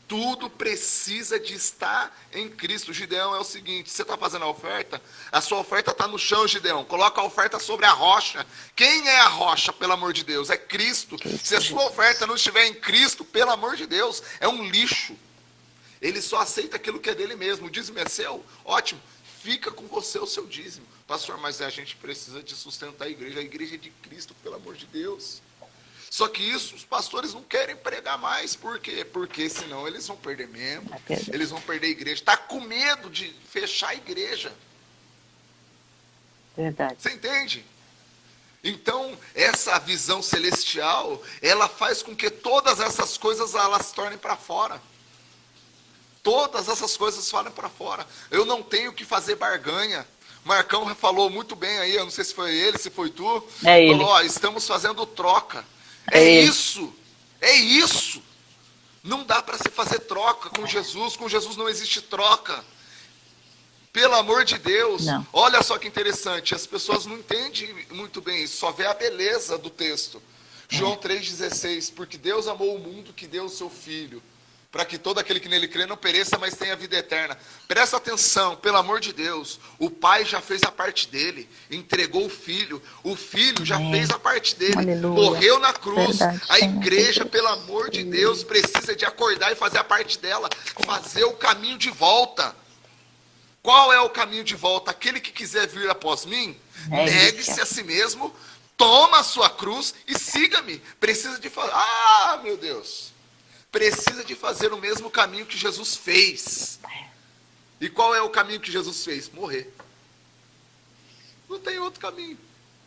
Tudo precisa de estar em Cristo. Gideão, é o seguinte, você está fazendo a oferta, a sua oferta está no chão, Gideão. Coloca a oferta sobre a rocha. Quem é a rocha, pelo amor de Deus? É Cristo. Se a sua oferta não estiver em Cristo, pelo amor de Deus, é um lixo. Ele só aceita aquilo que é dele mesmo. O dízimo é seu? Ótimo. Fica com você o seu dízimo. Pastor, mas a gente precisa de sustentar a igreja. A igreja é de Cristo, pelo amor de Deus. Só que isso os pastores não querem pregar mais. Por quê? Porque senão eles vão perder membro, eles vão perder a igreja. Está com medo de fechar a igreja. Verdade. Você entende? Então, essa visão celestial, ela faz com que todas essas coisas elas se tornem para fora. Todas essas coisas falem para fora. Eu não tenho que fazer barganha. Marcão falou muito bem aí, eu não sei se foi ele, se foi tu. É ele. Falou, ó, estamos fazendo troca. É ele. Isso. É isso. Não dá para se fazer troca com Jesus não existe troca. Pelo amor de Deus, não. Olha só que interessante, as pessoas não entendem muito bem isso, só vê a beleza do texto. João 3,16, porque Deus amou o mundo que deu o seu Filho, para que todo aquele que nele crê não pereça, mas tenha vida eterna. Presta atenção, pelo amor de Deus, o Pai já fez a parte dele, entregou o Filho já fez a parte dele, Aleluia. Morreu na cruz. Verdade, A igreja, pelo amor de Deus, precisa de acordar e fazer a parte dela, fazer o caminho de volta. Qual é o caminho de volta? Aquele que quiser vir após mim, negue-se a si mesmo, toma a sua cruz e siga-me. Precisa de fazer. Ah, meu Deus! Precisa de fazer o mesmo caminho que Jesus fez. E qual é o caminho que Jesus fez? Morrer. Não tem outro caminho.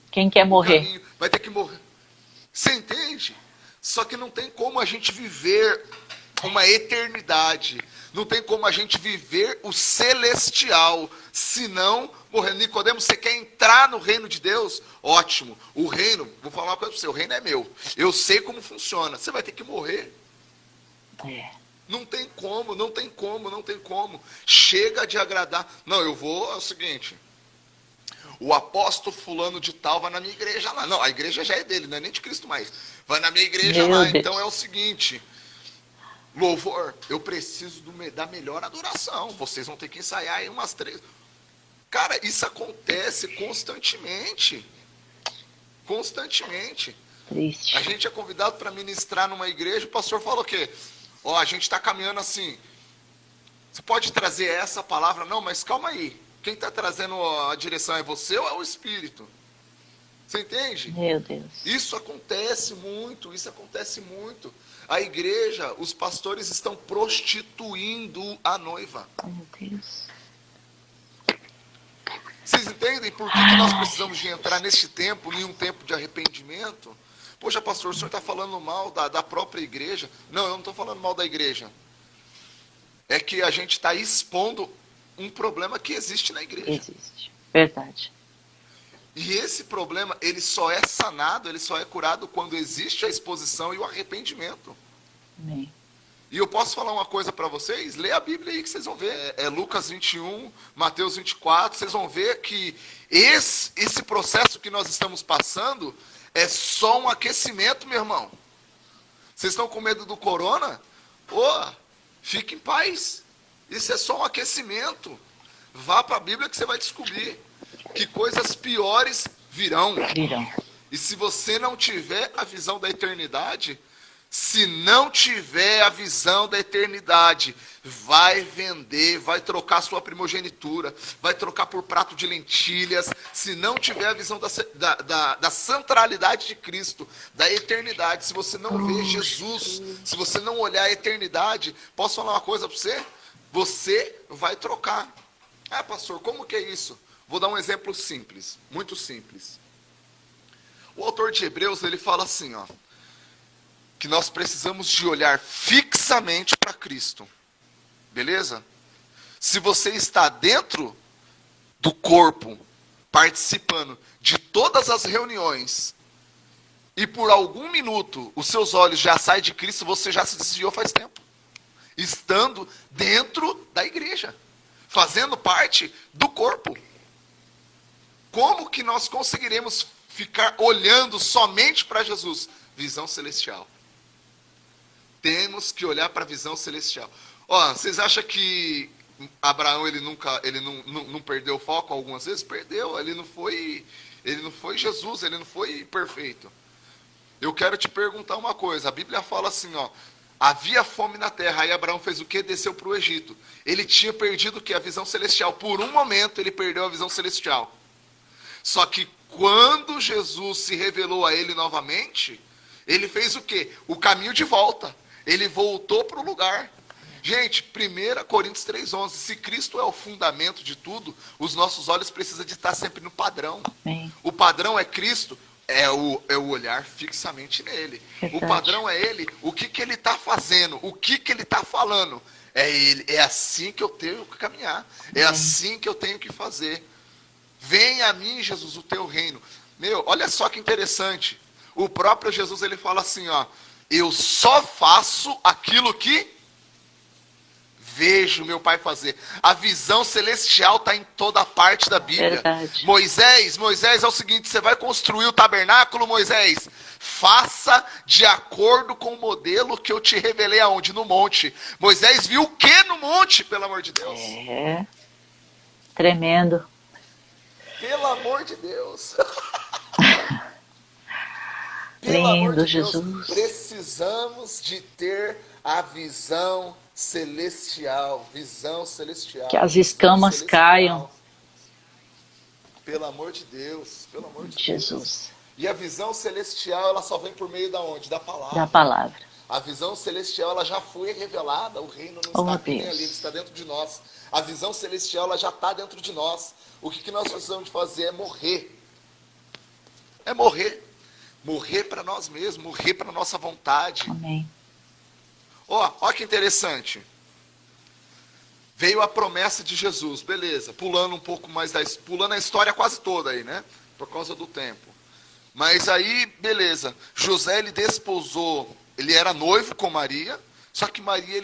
Quem quer morrer? Vai ter que morrer. Você entende? Só que não tem como a gente viver uma eternidade. Não tem como a gente viver o celestial, se não morrer. Nicodemo, você quer entrar no reino de Deus? Ótimo. O reino, vou falar uma coisa para você, o reino é meu. Eu sei como funciona. Você vai ter que morrer. Não tem como, não tem como, não tem como. Chega de agradar. Não, eu vou, é o seguinte. O apóstolo fulano de tal vai na minha igreja lá. Não, a igreja já é dele, não é nem de Cristo mais. Vai na minha igreja lá. Então é o seguinte. Louvor, eu preciso da melhor adoração. Vocês vão ter que ensaiar aí umas 3. Cara, isso acontece constantemente. Constantemente. Triste. A gente é convidado para ministrar numa igreja, o pastor falou o quê? Ó, a gente está caminhando assim. Você pode trazer essa palavra? Não, mas calma aí. Quem está trazendo a direção é você ou é o Espírito? Você entende? Meu Deus. Isso acontece muito, isso acontece muito. A igreja, os pastores estão prostituindo a noiva. Meu Deus. Vocês entendem por que nós precisamos de entrar neste tempo, em um tempo de arrependimento? Poxa, pastor, o senhor está falando mal da própria igreja? Não, eu não estou falando mal da igreja. É que a gente está expondo um problema que existe na igreja. Existe, verdade. E esse problema, ele só é sanado, ele só é curado quando existe a exposição e o arrependimento. Amém. E eu posso falar uma coisa para vocês? Lê a Bíblia aí que vocês vão ver. É Lucas 21, Mateus 24, vocês vão ver que esse processo que nós estamos passando é só um aquecimento, meu irmão. Vocês estão com medo do corona? Fique em paz. Isso é só um aquecimento. Vá para a Bíblia que você vai descobrir que coisas piores virão. E se você não tiver a visão da eternidade, vai vender, vai trocar sua primogenitura, vai trocar por prato de lentilhas, se não tiver a visão da centralidade de Cristo, da eternidade, se você não ver Jesus, se você não olhar a eternidade, posso falar uma coisa para você? Você vai trocar. Ah, pastor, como que é isso? Vou dar um exemplo simples, muito simples. O autor de Hebreus, ele fala assim, que nós precisamos de olhar fixamente para Cristo. Beleza? Se você está dentro do corpo, participando de todas as reuniões, e por algum minuto os seus olhos já saem de Cristo, você já se desviou faz tempo. Estando dentro da igreja, fazendo parte do corpo. Como que nós conseguiremos ficar olhando somente para Jesus? Visão celestial. Temos que olhar para a visão celestial. Vocês acham que Abraão ele não perdeu o foco algumas vezes? Perdeu. Ele não foi Jesus, ele não foi perfeito. Eu quero te perguntar uma coisa. A Bíblia fala assim, havia fome na terra. Aí Abraão fez o quê? Desceu para o Egito. Ele tinha perdido o quê? A visão celestial. Por um momento ele perdeu a visão celestial. Só que quando Jesus se revelou a ele novamente, Ele fez o quê? O caminho de volta. Ele voltou para o lugar. Gente, 1 Coríntios 3,11. Se Cristo é o fundamento de tudo, os nossos olhos precisam de estar sempre no padrão. Amém. O padrão é Cristo, é o olhar fixamente nele. Verdade. O padrão é ele, o que ele está fazendo, o que ele está falando. É ele, é assim que eu tenho que caminhar. É assim que eu tenho que fazer. Venha a mim, Jesus, o teu reino. Meu, olha só que interessante. O próprio Jesus, ele fala assim, ó. Eu só faço aquilo que vejo meu pai fazer. A visão celestial está em toda parte da Bíblia. Verdade. Moisés é o seguinte, você vai construir o tabernáculo, Moisés, faça de acordo com o modelo que eu te revelei aonde? No monte. Moisés viu o que no monte, pelo amor de Deus? É. Tremendo. Pelo amor de Deus. Lindo, Jesus. Precisamos de ter a visão celestial. Visão celestial. Que as escamas celestial. caiam. Pelo amor de Deus. Pelo amor de Jesus. Deus. E a visão celestial, ela só vem por meio da onde? Da palavra. Da palavra. A visão celestial, ela já foi revelada. O reino não está aqui nem ali, ele está dentro de nós. A visão celestial, ela já está dentro de nós. O que nós precisamos de fazer é morrer. É morrer. Morrer para nós mesmos, morrer para nossa vontade. Amém. Ó que interessante. Veio a promessa de Jesus, beleza. Pulando um pouco mais, pulando a história quase toda aí, né? Por causa do tempo. Mas aí, beleza. José, ele desposou, ele era noivo com Maria, só que Maria,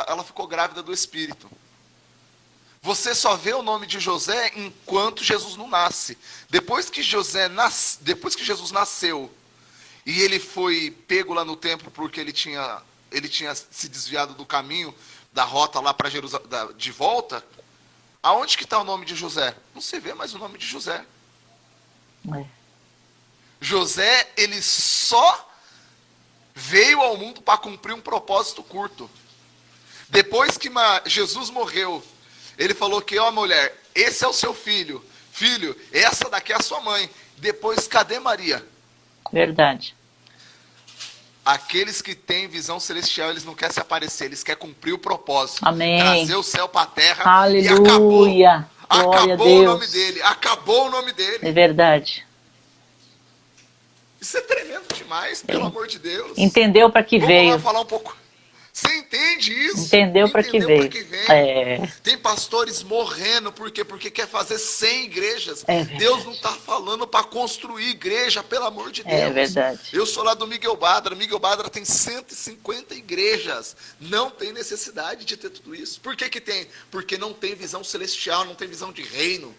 ela ficou grávida do Espírito. Você só vê o nome de José enquanto Jesus não nasce. Depois que Jesus nasceu, e ele foi pego lá no templo porque ele tinha se desviado do caminho, da rota lá para Jerusalém, de volta, aonde que está o nome de José? Não se vê mais o nome de José. É. José, ele só veio ao mundo para cumprir um propósito curto. Depois que Jesus morreu, ele falou que, ó mulher, esse é o seu filho. Filho, essa daqui é a sua mãe. Depois, cadê Maria? Verdade. Aqueles que têm visão celestial, eles não querem se aparecer, eles querem cumprir o propósito. Amém. Trazer o céu para a terra. Aleluia. E acabou o nome dele. Acabou o nome dele. É verdade. Isso é tremendo demais, pelo amor de Deus. Entendeu para que veio. Vamos lá falar um pouco. Você entende isso? Entendeu para que veio. É. Tem pastores morrendo, por quê? Porque quer fazer 100 igrejas. É verdade. Deus não está falando para construir igreja, pelo amor de Deus. É verdade. Eu sou lá do Miguel Badra. Miguel Badra tem 150 igrejas. Não tem necessidade de ter tudo isso. Por que tem? Porque não tem visão celestial, não tem visão de reino.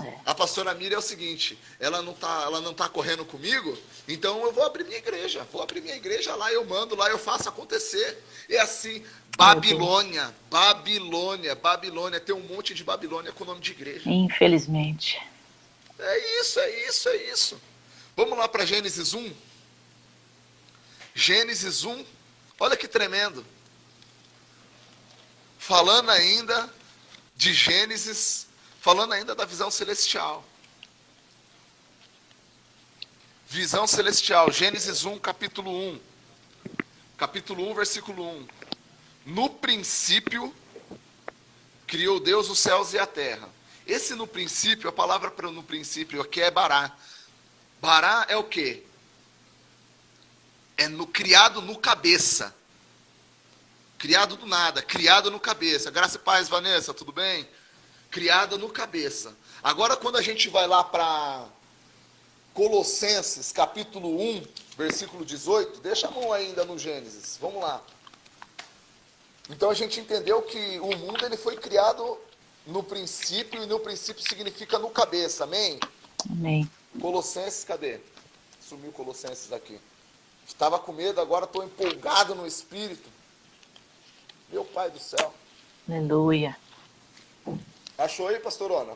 É. A pastora Miriam é o seguinte, ela não tá correndo comigo, então eu vou abrir minha igreja. Vou abrir minha igreja lá, eu mando lá, eu faço acontecer. E assim, Babilônia, tem um monte de Babilônia com o nome de igreja. Infelizmente. É isso. Vamos lá para Gênesis 1. Gênesis 1, olha que tremendo. Falando ainda de Gênesis, falando ainda da visão celestial. Visão celestial, Gênesis 1, capítulo 1. Capítulo 1, versículo 1. No princípio, criou Deus os céus e a terra. Esse no princípio, a palavra para no princípio aqui é bará. Bará é o quê? É criado no cabeça. Criado do nada, criado no cabeça. Graça e paz, Vanessa, tudo bem? Criada no cabeça. Agora, quando a gente vai lá para Colossenses, capítulo 1, versículo 18, deixa a mão ainda no Gênesis, vamos lá. Então, a gente entendeu que o mundo ele foi criado no princípio, e no princípio significa no cabeça, amém? Amém. Colossenses, cadê? Sumiu Colossenses aqui. Estava com medo, agora estou empolgado no Espírito. Meu Pai do céu. Aleluia. Achou aí, pastorona?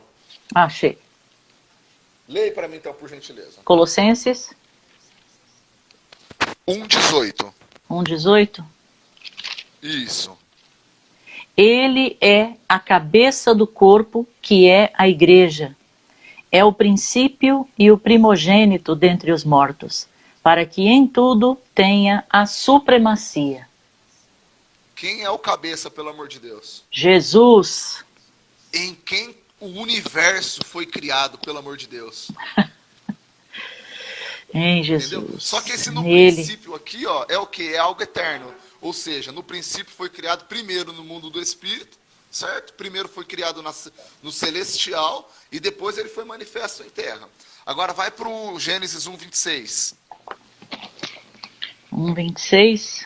Achei. Leia para mim, então, por gentileza. Colossenses 1,18. 1,18. Isso. Ele é a cabeça do corpo, que é a igreja. É o princípio e o primogênito dentre os mortos, para que em tudo tenha a supremacia. Quem é o cabeça, pelo amor de Deus? Jesus. Em quem o universo foi criado, pelo amor de Deus? Em Entendeu? Jesus. Só que esse no Nele. princípio aqui, ó, é o que? É algo eterno. Ou seja, no princípio foi criado primeiro no mundo do Espírito, certo? Primeiro foi criado no celestial e depois ele foi manifesto em terra. Agora vai para o Gênesis 1:26. 1:26.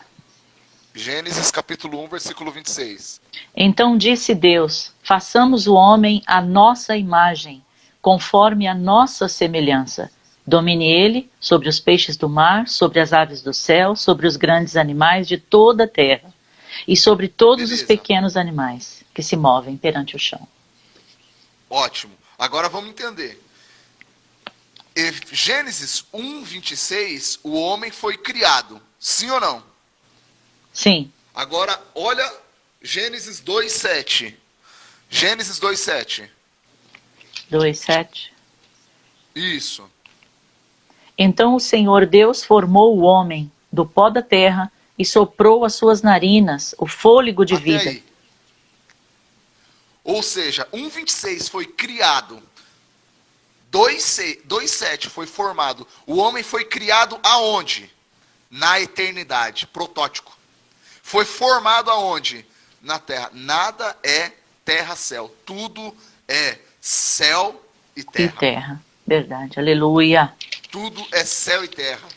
Gênesis capítulo 1, versículo 26. Então disse Deus: façamos o homem à nossa imagem, conforme a nossa semelhança. Domine ele sobre os peixes do mar, sobre as aves do céu, sobre os grandes animais de toda a terra, e sobre todos os Beleza. pequenos animais que se movem perante o chão. Ótimo. Agora vamos entender. Gênesis 1:26, o homem foi criado. Sim ou não? Sim. Agora, olha Gênesis 2:7. Gênesis 2:7. 2:7. Isso. Então o Senhor Deus formou o homem do pó da terra e soprou às suas narinas o fôlego de Até vida. aí. Ou seja, 1:26 foi criado. 2:7 foi formado. O homem foi criado aonde? Na eternidade. Protótipo. Foi formado aonde? Na terra. Nada é terra-céu. Tudo é céu e terra. E terra. Verdade. Aleluia. Tudo é céu e terra.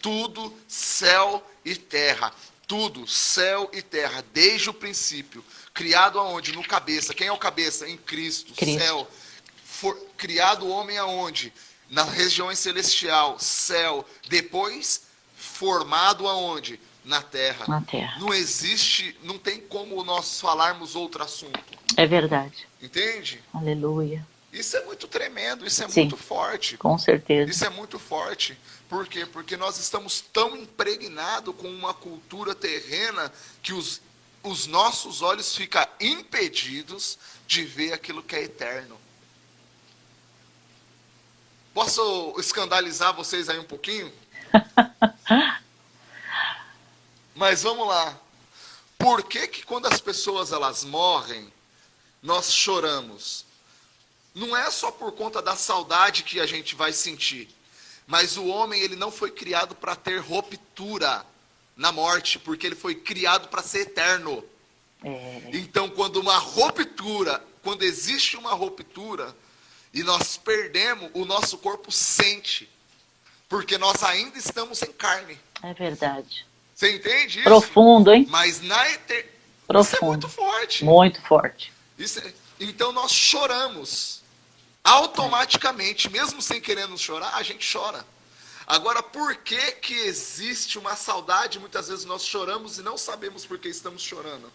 Tudo céu e terra. Tudo céu e terra. Desde o princípio. Criado aonde? No cabeça. Quem é o cabeça? Em Cristo. Cristo. Céu. Criado o homem aonde? Na região celestial. Céu. Depois formado aonde? Na terra. Na terra. Não existe, não tem como nós falarmos outro assunto. É verdade. Entende? Aleluia. Isso é muito tremendo, isso é Sim. muito forte. Com certeza. Isso é muito forte. Por quê? Porque nós estamos tão impregnados com uma cultura terrena que os nossos olhos ficam impedidos de ver aquilo que é eterno. Posso escandalizar vocês aí um pouquinho? Mas vamos lá. Por que que quando as pessoas elas morrem, nós choramos? Não é só por conta da saudade que a gente vai sentir. Mas o homem, ele não foi criado para ter ruptura na morte, porque ele foi criado para ser eterno. Então, quando existe uma ruptura, e nós perdemos, o nosso corpo sente. Porque nós ainda estamos em carne. É verdade. Você entende isso? Profundo, hein? Mas na eternidade. Profundo. Isso é muito forte. Muito forte. Então nós choramos. Automaticamente, mesmo sem querendo chorar, a gente chora. Agora, por que que existe uma saudade? Muitas vezes nós choramos e não sabemos por que estamos chorando.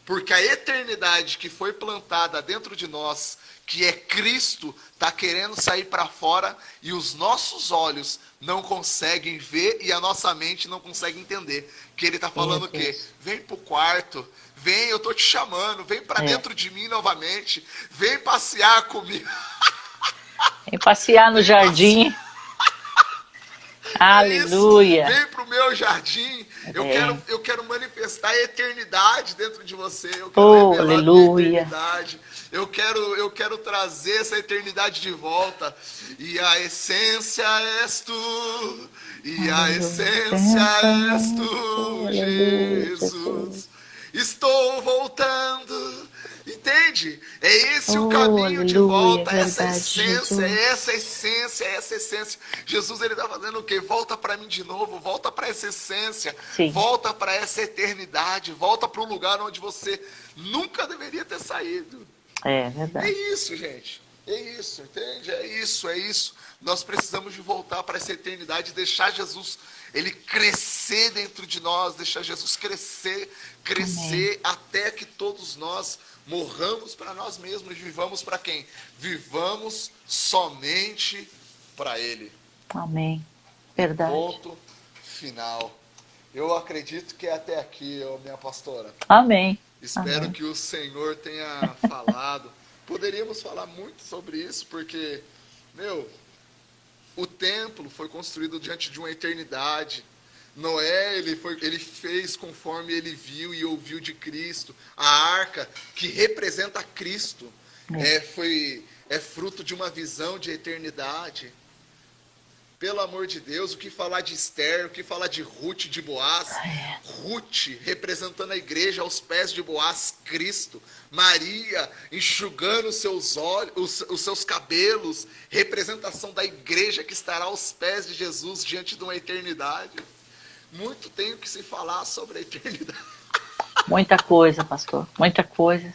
Porque a eternidade que foi plantada dentro de nós, que é Cristo, está querendo sair para fora e os nossos olhos não conseguem ver e a nossa mente não consegue entender. Que ele está falando o quê? Vem para o quarto, vem, eu estou te chamando, vem para dentro de mim novamente, vem passear comigo. Vem passear no jardim. Aleluia. Vem para o meu jardim. Eu quero manifestar a eternidade dentro de você. Eu quero revelar aleluia. a eternidade. Eu quero trazer essa eternidade de volta. E a essência és tu. E a essência és tu, Jesus. Estou voltando. Entende? É esse o caminho de volta, essa essência, essa essência, essa essência. Jesus, ele está fazendo o quê? Volta para mim de novo, volta para essa essência, Sim. Volta para essa eternidade, volta para o lugar onde você nunca deveria ter saído. É verdade. É isso, gente. É isso, entende? É isso. Nós precisamos de voltar para essa eternidade, deixar Jesus, ele crescer dentro de nós, deixar Jesus crescer Amém. até que todos nós morramos para nós mesmos e vivamos para quem? Vivamos somente para Ele. Amém. Verdade. Ponto final. Eu acredito que é até aqui, minha pastora. Amém. Espero Amém. que o Senhor tenha falado. Poderíamos falar muito sobre isso, porque, O templo foi construído diante de uma eternidade. Noé, ele fez conforme ele viu e ouviu de Cristo. A arca, que representa Cristo, é fruto de uma visão de eternidade. Pelo amor de Deus, o que falar de Esther, o que falar de Ruth, de Boaz? Ruth representando a igreja aos pés de Boaz, Cristo. Maria enxugando os seus olhos, os seus cabelos, representação da igreja que estará aos pés de Jesus diante de uma eternidade. Muito tem o que se falar sobre a eternidade. Muita coisa, pastor, muita coisa,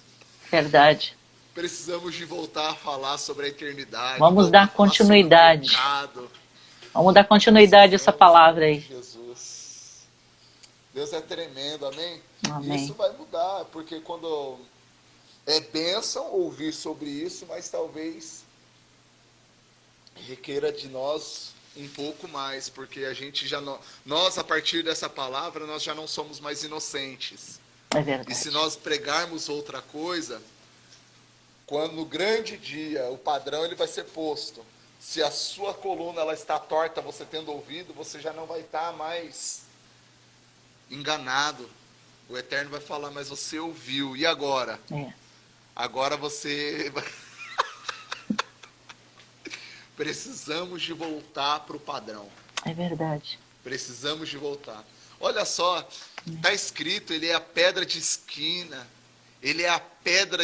verdade. Precisamos de voltar a falar sobre a eternidade. Vamos dar continuidade. Vamos dar continuidade a essa palavra aí. Jesus. Deus é tremendo, amém? Amém. Isso vai mudar, porque quando é bênção ouvir sobre isso, mas talvez requeira de nós um pouco mais, porque a gente já não, nós a partir dessa palavra nós já não somos mais inocentes. É verdade. E se nós pregarmos outra coisa, quando no grande dia o padrão ele vai ser posto. Se a sua coluna ela está torta, você tendo ouvido, você já não vai estar mais enganado. O Eterno vai falar, mas você ouviu. E agora? Agora você... Precisamos de voltar para o padrão. É verdade. Precisamos de voltar. Olha só, está escrito, ele é a pedra de esquina. Ele é a pedra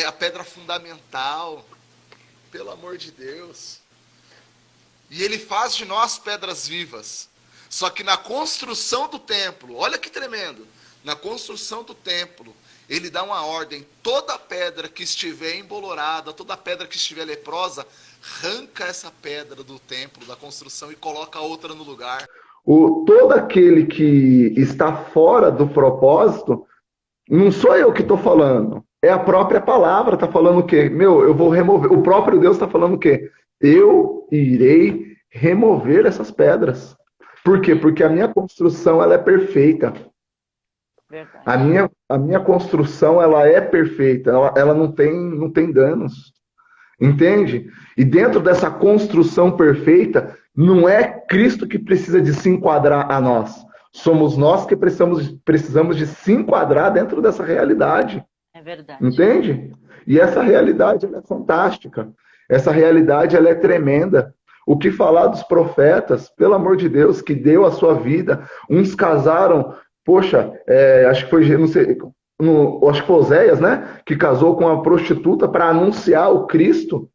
a pedra fundamental. Pelo amor de Deus. E ele faz de nós pedras vivas. Só que na construção do templo, olha que tremendo, na construção do templo, ele dá uma ordem, toda pedra que estiver embolorada, toda pedra que estiver leprosa, arranca essa pedra do templo, da construção, e coloca outra no lugar. Todo aquele que está fora do propósito, não sou eu que estou falando. É a própria palavra, está falando o quê? Eu vou remover. O próprio Deus está falando o quê? Eu irei remover essas pedras. Por quê? Porque a minha construção ela é perfeita. A minha construção ela é perfeita. Ela não tem danos. Entende? E dentro dessa construção perfeita, não é Cristo que precisa de se enquadrar a nós. Somos nós que precisamos de se enquadrar dentro dessa realidade. É verdade. Entende? E essa realidade ela é fantástica. Essa realidade ela é tremenda. O que falar dos profetas, pelo amor de Deus, que deu a sua vida. Uns casaram, poxa, acho que foi, não sei, acho que foi Oséias, né? Que casou com uma prostituta para anunciar o Cristo.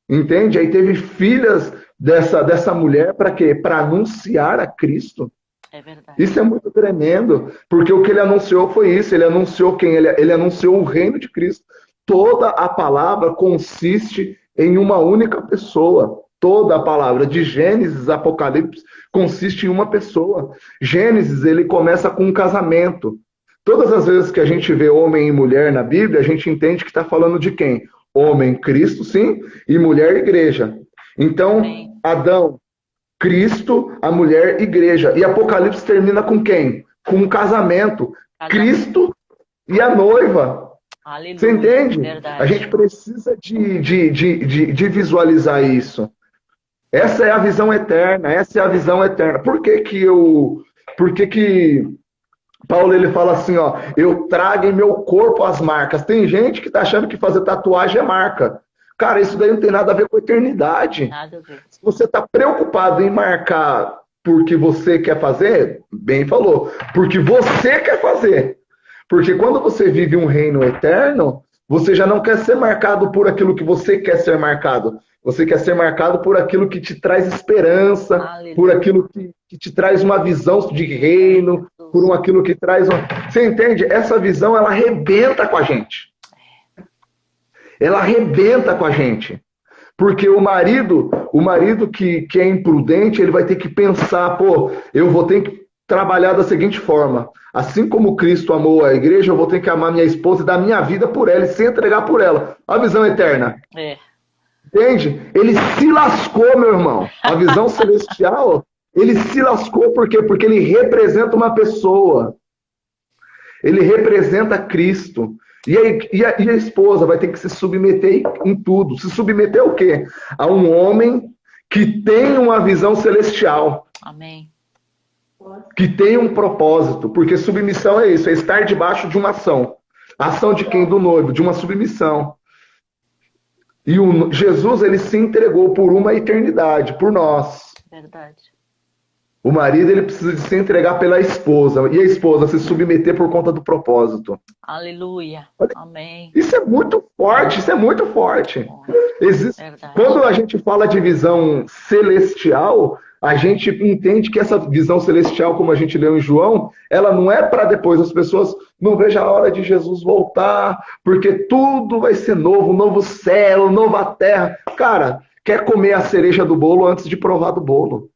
Entende? Aí teve filhas dessa mulher para quê? Para anunciar a Cristo. É verdade. Isso é muito tremendo, porque o que ele anunciou foi isso, ele anunciou quem? Ele anunciou o reino de Cristo. Toda a palavra consiste em uma única pessoa. Toda a palavra, de Gênesis a Apocalipse, consiste em uma pessoa. Gênesis, ele começa com um casamento. Todas as vezes que a gente vê homem e mulher na Bíblia, a gente entende que está falando de quem? Homem, Cristo, sim, e mulher, igreja. Então, Adão, Cristo, a mulher, igreja. E Apocalipse termina com quem? Com um casamento. Cristo e a noiva. Aleluia. Você entende? Verdade. A gente precisa de visualizar isso. Essa é a visão eterna. Essa é a visão eterna. Por que Paulo ele fala assim, ó, eu trago em meu corpo as marcas. Tem gente que tá achando que fazer tatuagem é marca. Cara, isso daí não tem nada a ver com a eternidade. Nada a ver. Se você está preocupado em marcar porque você quer fazer, bem falou, porque você quer fazer. Porque quando você vive um reino eterno, você já não quer ser marcado por aquilo que você quer ser marcado. Você quer ser marcado por aquilo que te traz esperança, Aleluia. por aquilo que te traz uma visão de reino, por aquilo que traz... Você entende? Essa visão, ela arrebenta com a gente. Ela arrebenta com a gente. Porque o marido que é imprudente, ele vai ter que pensar, eu vou ter que trabalhar da seguinte forma. Assim como Cristo amou a igreja, eu vou ter que amar minha esposa e dar minha vida por ela e se entregar por ela. A visão eterna. Entende? Ele se lascou, meu irmão. A visão celestial, ele se lascou por quê? Porque ele representa uma pessoa. Ele representa Cristo. E a esposa vai ter que se submeter em tudo. Se submeter ao quê? A um homem que tem uma visão celestial, Amém. que tem um propósito, porque submissão é isso, é estar debaixo de uma ação. A ação de quem? Do noivo, de uma submissão. E Jesus, ele se entregou por uma eternidade, por nós. Verdade. O marido, ele precisa de se entregar pela esposa, e a esposa se submeter por conta do propósito. Aleluia. Amém. Isso é muito forte, isso é muito forte. Verdade. Quando a gente fala de visão celestial, a gente entende que essa visão celestial, como a gente leu em João, ela não é para depois as pessoas não vejam a hora de Jesus voltar, porque tudo vai ser novo, novo céu, nova terra. Cara, quer comer a cereja do bolo antes de provar do bolo.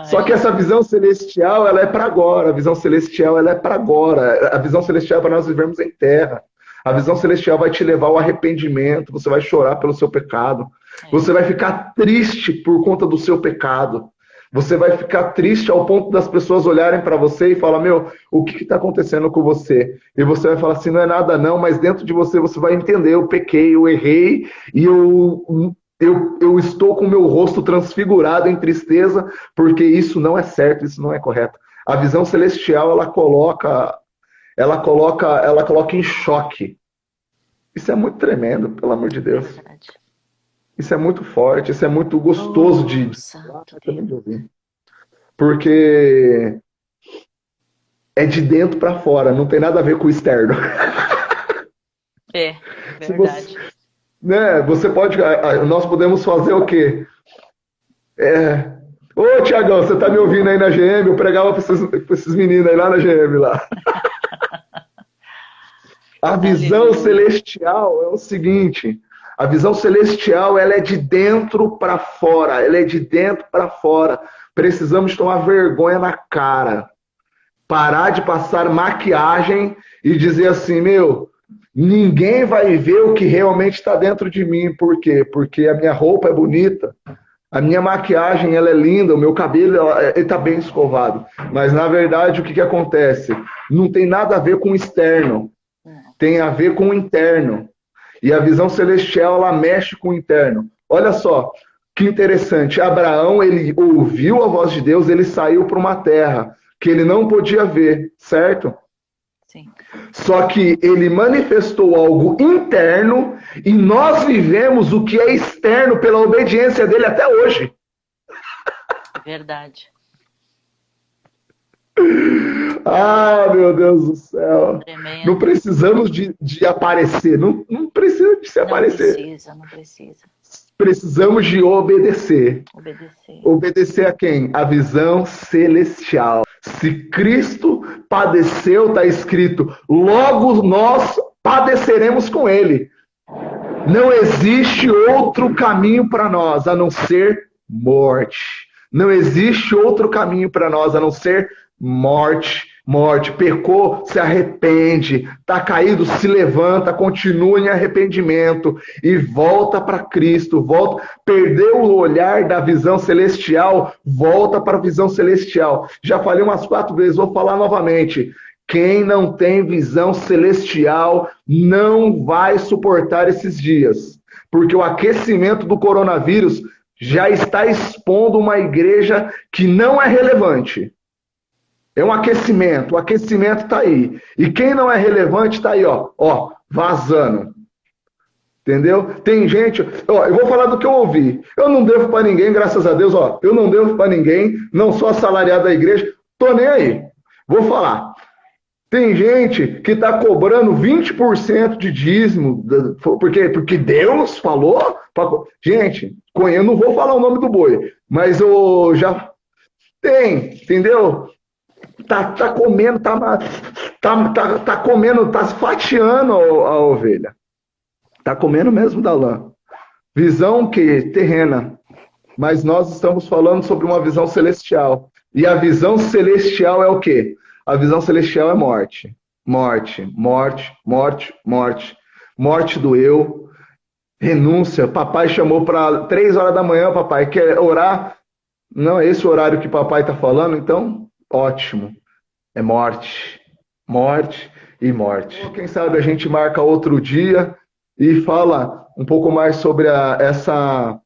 Só que essa visão celestial, ela é para agora. A visão celestial, ela é para agora. A visão celestial é para nós vivermos em terra. A visão celestial vai te levar ao arrependimento. Você vai chorar pelo seu pecado. Você vai ficar triste por conta do seu pecado. Você vai ficar triste ao ponto das pessoas olharem para você e falar, meu, o que está acontecendo com você? E você vai falar assim, não é nada não, mas dentro de você, você vai entender, eu pequei, eu errei, e eu estou com o meu rosto transfigurado em tristeza, porque isso não é certo, isso não é correto. A visão celestial, ela coloca em choque. Isso é muito tremendo, pelo amor de Deus. Isso é muito forte, isso é muito gostoso de ouvir. Porque é de dentro para fora, não tem nada a ver com o externo. É, verdade. Você pode, nós podemos fazer o quê? Ô, Tiagão, você tá me ouvindo aí na GM? Eu pregava para esses meninos aí lá na GM lá. A visão celestial é o seguinte, a visão celestial, ela é de dentro para fora, ela é de dentro para fora. Precisamos tomar vergonha na cara, parar de passar maquiagem e dizer assim, meu, ninguém vai ver o que realmente está dentro de mim. Por quê? Porque a minha roupa é bonita, a minha maquiagem ela é linda, o meu cabelo está bem escovado. Mas, na verdade, o que acontece? Não tem nada a ver com o externo, tem a ver com o interno. E a visão celestial, ela mexe com o interno. Olha só, que interessante. Abraão, ele ouviu a voz de Deus, ele saiu para uma terra que ele não podia ver, certo? Sim. Só que ele manifestou algo interno e nós vivemos o que é externo pela obediência dele até hoje. Verdade. Ah, meu Deus do céu. Tremendo. Não precisamos de aparecer. Não precisa de se aparecer. Não precisa. Precisamos de obedecer. Obedecer. Obedecer a quem? A visão celestial. Se Cristo padeceu, está escrito, logo nós padeceremos com Ele. Não existe outro caminho para nós a não ser morte. Não existe outro caminho para nós a não ser morte. Morte. Pecou, se arrepende. Está caído, se levanta, continua em arrependimento e volta para Cristo. Volta. Perdeu o olhar da visão celestial, volta para a visão celestial. Já falei umas 4 vezes, vou falar novamente. Quem não tem visão celestial não vai suportar esses dias. Porque o aquecimento do coronavírus já está expondo uma igreja que não é relevante. É um aquecimento, o aquecimento está aí. E quem não é relevante está aí, ó, vazando. Entendeu? Tem gente, eu vou falar do que eu ouvi. Eu não devo para ninguém, graças a Deus, eu não devo para ninguém, não sou assalariado da igreja, tô nem aí. Vou falar. Tem gente que está cobrando 20% de dízimo, porque Deus falou. Gente, eu não vou falar o nome do boi, mas eu já tem, entendeu? Tá comendo, tá comendo, tá fatiando a ovelha. Tá comendo mesmo da lã. Visão que terrena. Mas nós estamos falando sobre uma visão celestial. E a visão celestial é o quê? A visão celestial é morte. Morte, morte, morte, morte. Morte do eu. Renúncia. Papai chamou para 3 horas da manhã, papai. Quer orar? Não é esse o horário que papai está falando? Então, ótimo. É morte. Morte e morte. Quem sabe a gente marca outro dia e fala um pouco mais sobre essa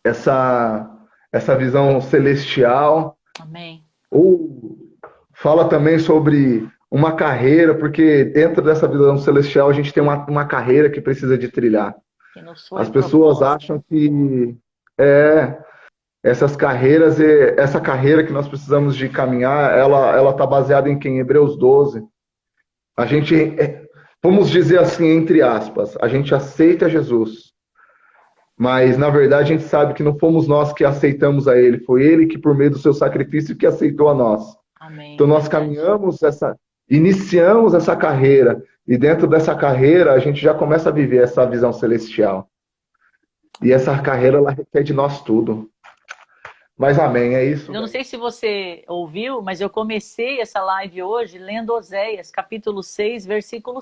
essa, essa visão celestial. Amém. Ou fala também sobre uma carreira, porque dentro dessa visão celestial a gente tem uma carreira que precisa de trilhar. Que nos foi As pessoas proposta. acham que essas carreiras, essa carreira que nós precisamos de caminhar, ela está baseada em quem? Em Hebreus 12. A gente, vamos dizer assim, entre aspas, a gente aceita Jesus, mas na verdade a gente sabe que não fomos nós que aceitamos a Ele, foi Ele que por meio do seu sacrifício que aceitou a nós. Amém. Então nós Verdade. iniciamos essa carreira, e dentro dessa carreira a gente já começa a viver essa visão celestial. E essa carreira, ela requer de nós tudo. Mas amém, é isso. Eu não sei se você ouviu, mas eu comecei essa live hoje lendo Oséias, capítulo 6, versículo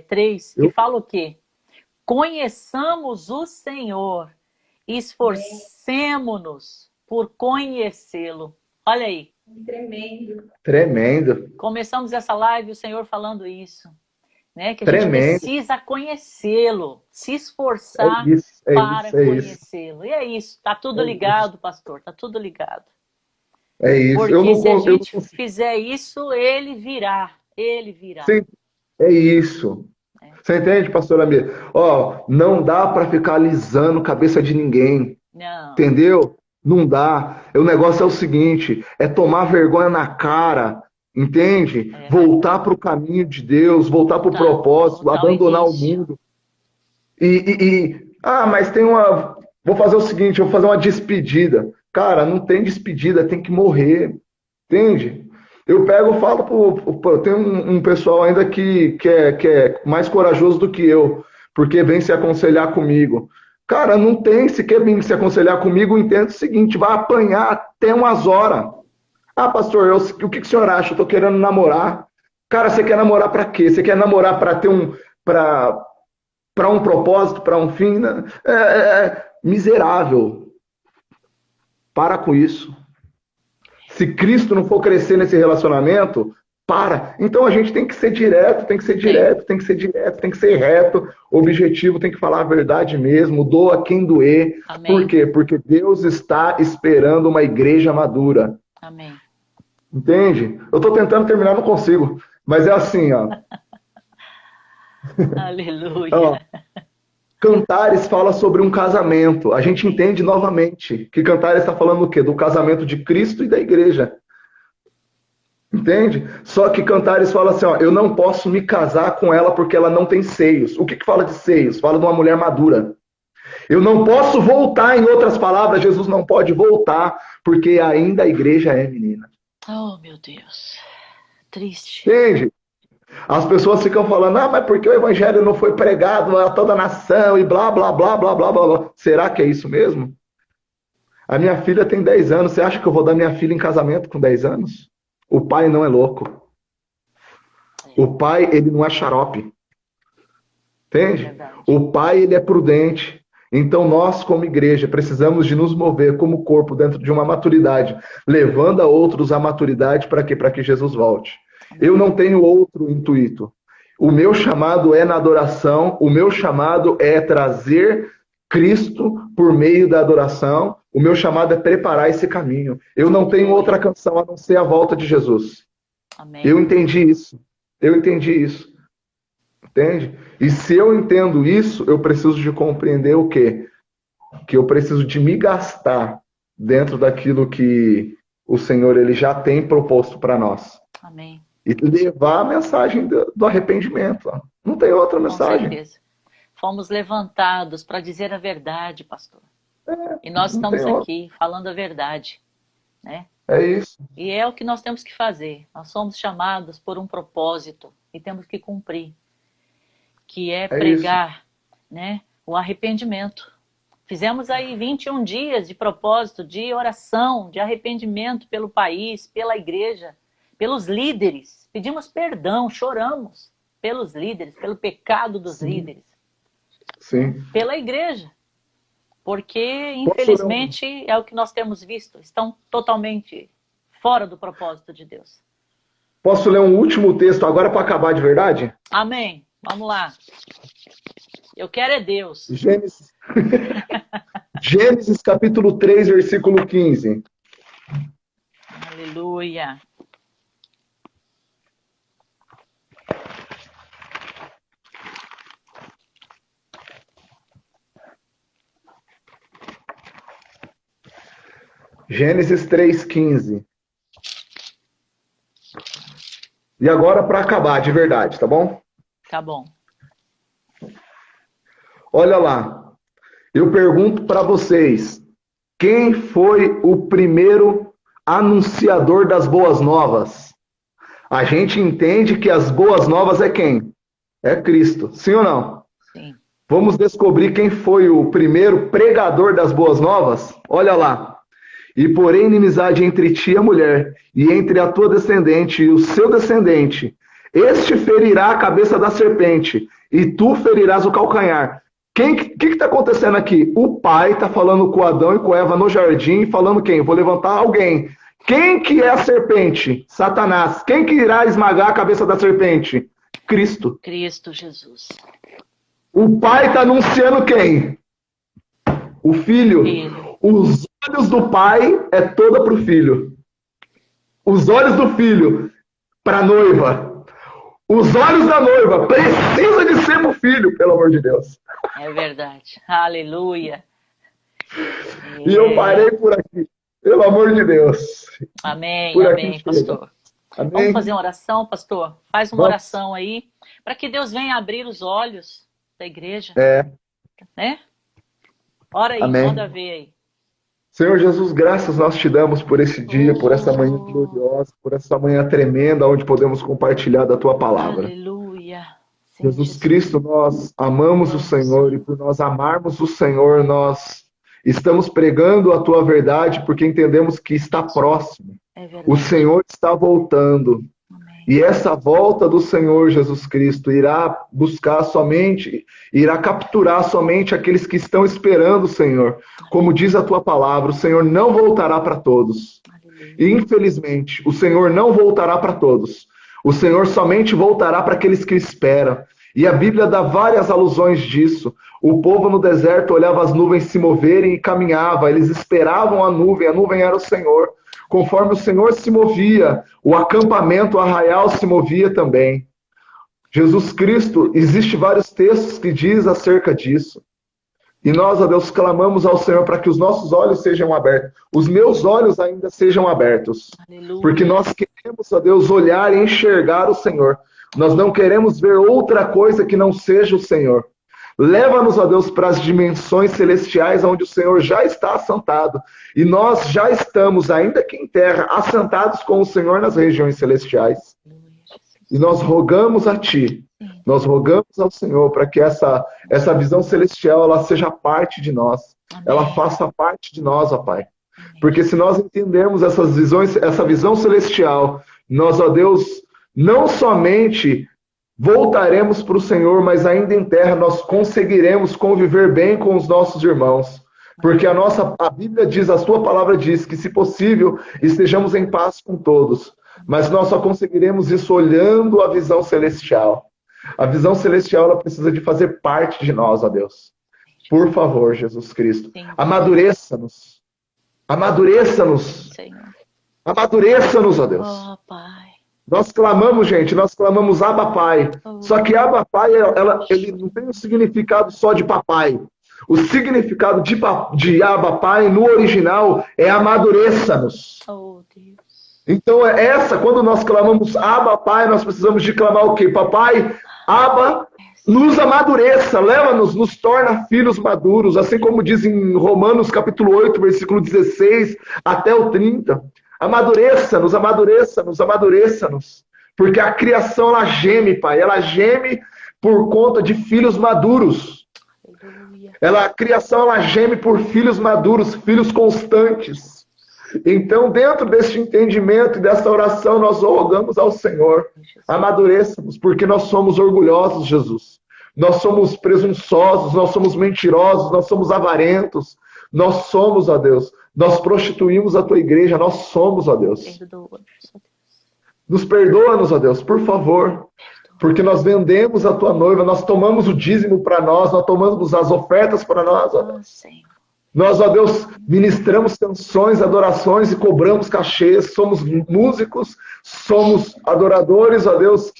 3, que fala o quê? Conheçamos o Senhor, esforcemo-nos por conhecê-lo. Olha aí. Tremendo. Tremendo. Começamos essa live o Senhor falando isso, né? Que a Tremendo. gente precisa conhecê-lo, se esforçar para conhecê-lo. E é isso, tá tudo ligado, pastor, tá tudo ligado. É isso. Porque se a gente fizer isso, ele virá. Sim, é isso. Você entende, pastor Amir? Ó, não dá para ficar alisando a cabeça de ninguém. Não. Entendeu? Não dá. O negócio é o seguinte, é tomar vergonha na cara, entende? Voltar para o caminho de Deus, voltar para o propósito, abandonar o mundo. Mas tem uma... Vou fazer o seguinte, eu vou fazer uma despedida. Cara, não tem despedida, tem que morrer. Entende? Eu pego e falo tem um pessoal ainda que é mais corajoso do que eu, porque vem se aconselhar comigo. Cara, não tem, se quer vir se aconselhar comigo, entenda o seguinte, vai apanhar até umas horas. Ah, pastor, o que o senhor acha? Eu tô querendo namorar. Cara, você quer namorar para quê? Você quer namorar para ter para um propósito, para um fim? Né? Miserável. Para com isso. Se Cristo não for crescer nesse relacionamento, para. Então a gente tem que ser direto, tem que ser direto, tem que ser direto, tem que ser reto. O objetivo tem que falar a verdade mesmo, doa quem doer. Amém. Por quê? Porque Deus está esperando uma igreja madura. Amém. Entende? Eu estou tentando terminar, não consigo. Mas é assim, ó. Aleluia. Ó, Cantares fala sobre um casamento. A gente entende novamente que Cantares está falando o quê? Do casamento de Cristo e da igreja. Entende? Só que Cantares fala assim, ó, eu não posso me casar com ela porque ela não tem seios. O que fala de seios? Fala de uma mulher madura. Eu não posso voltar, em outras palavras, Jesus não pode voltar, porque ainda a igreja é menina. Oh, meu Deus. Triste. Entende? As pessoas ficam falando, mas porque o evangelho não foi pregado a toda a nação e blá, blá, blá, blá, blá, blá, blá. Será que é isso mesmo? A minha filha tem 10 anos. Você acha que eu vou dar minha filha em casamento com 10 anos? O pai não é louco. O pai, ele não é xarope. Entende? O pai, ele é prudente. Então nós, como igreja, precisamos de nos mover como corpo dentro de uma maturidade, levando a outros à maturidade para quê? Para que Jesus volte. Eu não tenho outro intuito. O meu chamado é na adoração, o meu chamado é trazer Cristo por meio da adoração, o meu chamado é preparar esse caminho. Eu não tenho outra canção a não ser a volta de Jesus. Amém. Eu entendi isso. Entende? E se eu entendo isso, eu preciso de compreender o quê? Que eu preciso de me gastar dentro daquilo que o Senhor ele já tem proposto para nós. Amém. E levar a mensagem do arrependimento. Não tem outra mensagem. Com certeza. Fomos levantados para dizer a verdade, pastor. E nós estamos aqui falando a verdade, né? É isso. E é o que nós temos que fazer. Nós somos chamados por um propósito e temos que cumprir, que é pregar, né, o arrependimento. Fizemos aí 21 dias de propósito, de oração, de arrependimento pelo país, pela igreja, pelos líderes. Pedimos perdão, choramos pelos líderes, pelo pecado dos líderes. Sim. Pela igreja. Porque, infelizmente, é o que nós temos visto. Estão totalmente fora do propósito de Deus. Posso ler um último texto agora para acabar de verdade? Amém. Vamos lá. Eu quero é Deus. Gênesis capítulo 3, versículo 15. Aleluia. Gênesis 3,15. E agora para acabar de verdade, tá bom? Tá bom. Olha lá. Eu pergunto para vocês, quem foi o primeiro anunciador das boas novas? A gente entende que as boas novas é quem? É Cristo. Sim ou não? Sim. Vamos descobrir quem foi o primeiro pregador das boas novas? Olha lá. E porém inimizade entre ti e a mulher, e entre a tua descendente e o seu descendente. Este ferirá a cabeça da serpente, e tu ferirás o calcanhar. O que está acontecendo aqui? O pai está falando com Adão e com Eva no jardim, falando quem? Vou levantar alguém. Quem que é a serpente? Satanás. Quem que irá esmagar a cabeça da serpente? Cristo. Cristo Jesus. O pai está anunciando quem? O filho. Filho. Os olhos do pai é toda para o filho. Os olhos do filho para a noiva. Os olhos da noiva precisa de ser para o filho, pelo amor de Deus. É verdade. Aleluia. E eu parei por aqui, pelo amor de Deus. Amém, Por amém, aqui pastor. Amém. Vamos fazer uma oração, pastor? Faz uma Vamos. oração aí, para que Deus venha abrir os olhos da igreja. Né? Ora aí, Amém. manda ver aí. Senhor Jesus, graças nós te damos por esse dia, por essa manhã gloriosa, por essa manhã tremenda, onde podemos compartilhar da tua palavra. Aleluia. Sim, Jesus Cristo, nós amamos o Senhor, e por nós amarmos o Senhor, nós estamos pregando a tua verdade, porque entendemos que está próximo. É verdade. O Senhor está voltando. Amém. E essa volta do Senhor Jesus Cristo irá buscar somente, irá capturar somente aqueles que estão esperando o Senhor. Como diz a tua palavra, o Senhor não voltará para todos. Aleluia. E infelizmente, o Senhor não voltará para todos. O Senhor somente voltará para aqueles que esperam. E a Bíblia dá várias alusões disso. O povo no deserto olhava as nuvens se moverem e caminhava. Eles esperavam a nuvem era o Senhor. Conforme o Senhor se movia, o acampamento, o arraial se movia também. Jesus Cristo, existe vários textos que diz acerca disso. E nós, ó Deus, clamamos ao Senhor para que os nossos olhos sejam abertos. Os meus olhos ainda sejam abertos. Aleluia. Porque nós queremos, ó Deus, olhar e enxergar o Senhor. Nós não queremos ver outra coisa que não seja o Senhor. Leva-nos, ó Deus, para as dimensões celestiais, onde o Senhor já está assentado. E nós já estamos, ainda que em terra, assentados com o Senhor nas regiões celestiais. E nós rogamos a Ti, nós rogamos ao Senhor para que essa visão celestial ela seja parte de nós. Amém. Ela faça parte de nós, ó Pai. Porque se nós entendermos essas visões, essa visão celestial, nós, ó Deus, não somente voltaremos para o Senhor, mas ainda em terra nós conseguiremos conviver bem com os nossos irmãos. Porque a Bíblia diz, a sua palavra diz que, se possível, estejamos em paz com todos. Mas nós só conseguiremos isso olhando a visão celestial. A visão celestial ela precisa de fazer parte de nós, ó Deus. Por favor, Jesus Cristo. Amadureça-nos. Amadureça-nos. Senhor. Amadureça-nos, ó Deus. Oh, Pai. Nós clamamos, gente, nós clamamos Abba Pai. Só que Abba Pai, ele não tem um significado só de papai. O significado de Abba Pai, no original, é amadureça-nos. Oh, Deus. Então, quando nós clamamos Abba Pai, nós precisamos de clamar o quê? Papai, Abba, nos amadureça, leva-nos, nos torna filhos maduros, assim como diz em Romanos capítulo 8, versículo 16 até o 30. Amadureça-nos, amadureça-nos, amadureça-nos. Porque a criação, ela geme, Pai. Ela geme por conta de filhos maduros. A criação, ela geme por filhos maduros, filhos constantes. Então, dentro deste entendimento e dessa oração, nós rogamos ao Senhor. Amadureça-nos, porque nós somos orgulhosos, Jesus. Nós somos presunçosos, nós somos mentirosos, nós somos avarentos. Nós somos, ó Deus, nós prostituímos a tua igreja, nós somos, ó Deus. Nos perdoa-nos, ó Deus, por favor. Porque nós vendemos a tua noiva, nós tomamos o dízimo para nós tomamos as ofertas para nós, ó Deus. Nós, ó Deus, ministramos canções, adorações e cobramos cachês. Somos músicos, somos adoradores, ó Deus,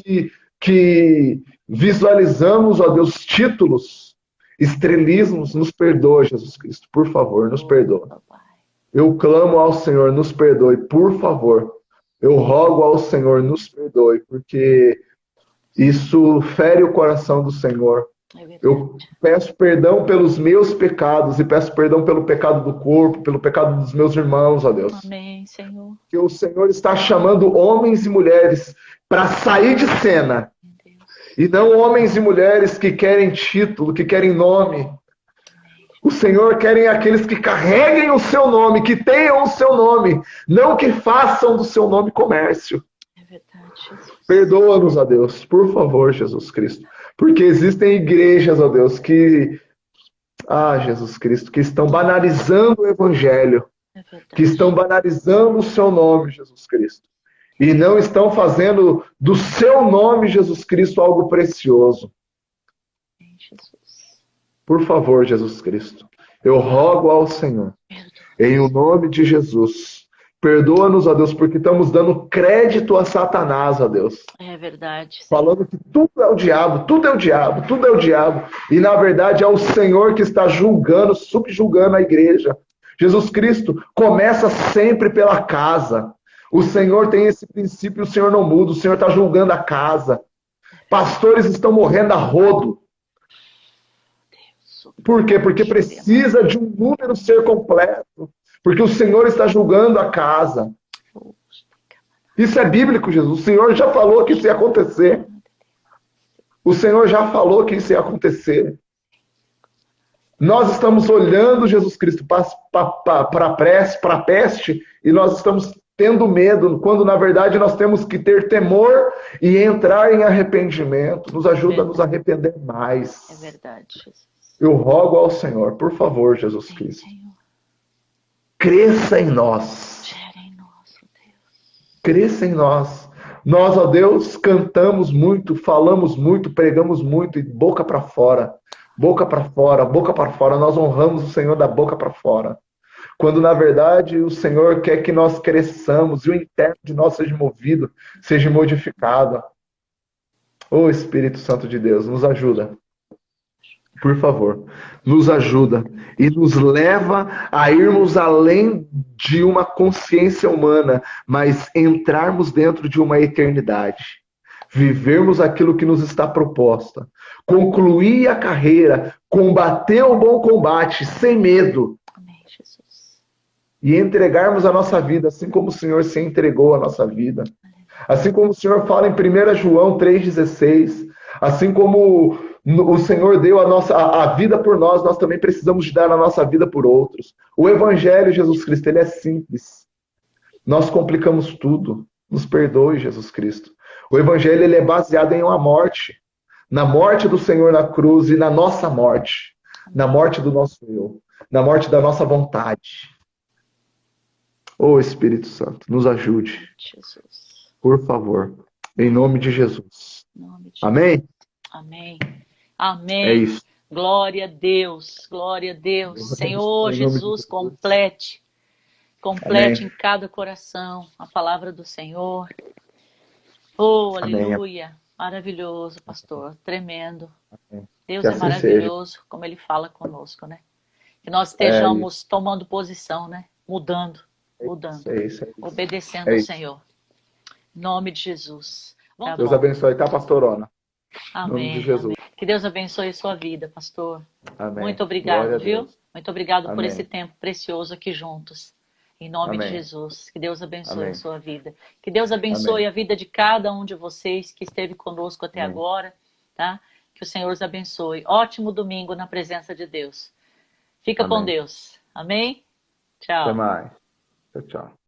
que visualizamos, ó Deus, títulos, estrelismos. Nos perdoa, Jesus Cristo. Por favor, nos perdoa. Eu clamo ao Senhor, nos perdoe, por favor. Eu rogo ao Senhor, nos perdoe, porque isso fere o coração do Senhor. Eu peço perdão pelos meus pecados e peço perdão pelo pecado do corpo, pelo pecado dos meus irmãos, ó Deus. Amém, Senhor. Que o Senhor está chamando homens e mulheres para sair de cena. E não homens e mulheres que querem título, que querem nome. O Senhor quer aqueles que carreguem o seu nome, que tenham o seu nome, não que façam do seu nome comércio. É verdade, Jesus. Perdoa-nos, ó Deus, por favor, Jesus Cristo. Porque existem igrejas, ó Deus, Jesus Cristo, que estão banalizando o Evangelho, que estão banalizando o seu nome, Jesus Cristo. E não estão fazendo do seu nome, Jesus Cristo, algo precioso. Por favor, Jesus Cristo, eu rogo ao Senhor, em o nome de Jesus, perdoa-nos, ó Deus, porque estamos dando crédito a Satanás, ó Deus. É verdade. Falando que tudo é o diabo, tudo é o diabo, tudo é o diabo. E na verdade é o Senhor que está julgando, subjulgando a igreja. Jesus Cristo começa sempre pela casa. O Senhor tem esse princípio, o Senhor não muda, o Senhor está julgando a casa. Pastores estão morrendo a rodo. Por quê? Porque precisa de um número ser completo. Porque o Senhor está julgando a casa. Isso é bíblico, Jesus. O Senhor já falou que isso ia acontecer. O Senhor já falou que isso ia acontecer. Nós estamos olhando, Jesus Cristo, para a peste e nós estamos tendo medo, quando na verdade nós temos que ter temor e entrar em arrependimento. Nos ajuda a nos arrepender mais. É verdade, Jesus. Eu rogo ao Senhor, por favor, Jesus Cristo. Cresça em nós. Cresça em nós. Nós, ó Deus, cantamos muito, falamos muito, pregamos muito e boca para fora. Boca para fora, boca para fora. Nós honramos o Senhor da boca para fora. Quando, na verdade, o Senhor quer que nós cresçamos e o interno de nós seja movido, seja modificado. Ô Espírito Santo de Deus, nos ajuda. Por favor, nos ajuda e nos leva a irmos além de uma consciência humana, mas entrarmos dentro de uma eternidade. Vivermos aquilo que nos está proposta. Concluir a carreira, combater o bom combate, sem medo. Amém, Jesus. E entregarmos a nossa vida, assim como o Senhor se entregou à nossa vida. Assim como o Senhor fala em 1 João 3,16. Assim como o Senhor deu a vida por nós, nós também precisamos de dar a nossa vida por outros. O Evangelho, Jesus Cristo, ele é simples. Nós complicamos tudo. Nos perdoe, Jesus Cristo. O Evangelho ele é baseado em uma morte. Na morte do Senhor na cruz e na nossa morte. Na morte do nosso eu. Na morte da nossa vontade. Ô Espírito Santo, nos ajude. Jesus. Por favor. Em nome de Jesus. Nome de Amém? Amém. Amém. É isso. Glória a Deus. Glória a Deus. Senhor Em nome de Jesus, Jesus. complete Amém. em cada coração a palavra do Senhor. Oh, Amém. aleluia. Maravilhoso, pastor. Tremendo. Amém. Deus Que é assim maravilhoso, como Ele fala conosco, né? Que nós estejamos tomando posição, né? Mudando. É isso. Obedecendo É ao isso. Senhor. Em nome de Jesus. Tá Deus bom. abençoe, tá, pastorona? Em nome Amém. de Jesus. Amém. Que Deus abençoe a sua vida, pastor. Amém. Muito obrigado, Glória a viu? Deus. Muito obrigado por Amém. esse tempo precioso aqui juntos. Em nome de Amém. Jesus. Que Deus abençoe Amém. a sua vida. Que Deus abençoe Amém. a vida de cada um de vocês que esteve conosco até Amém. agora, tá? Que o Senhor os abençoe. Ótimo domingo na presença de Deus. Fica com Amém. Deus. Amém? Tchau. Até mais. Tchau, tchau.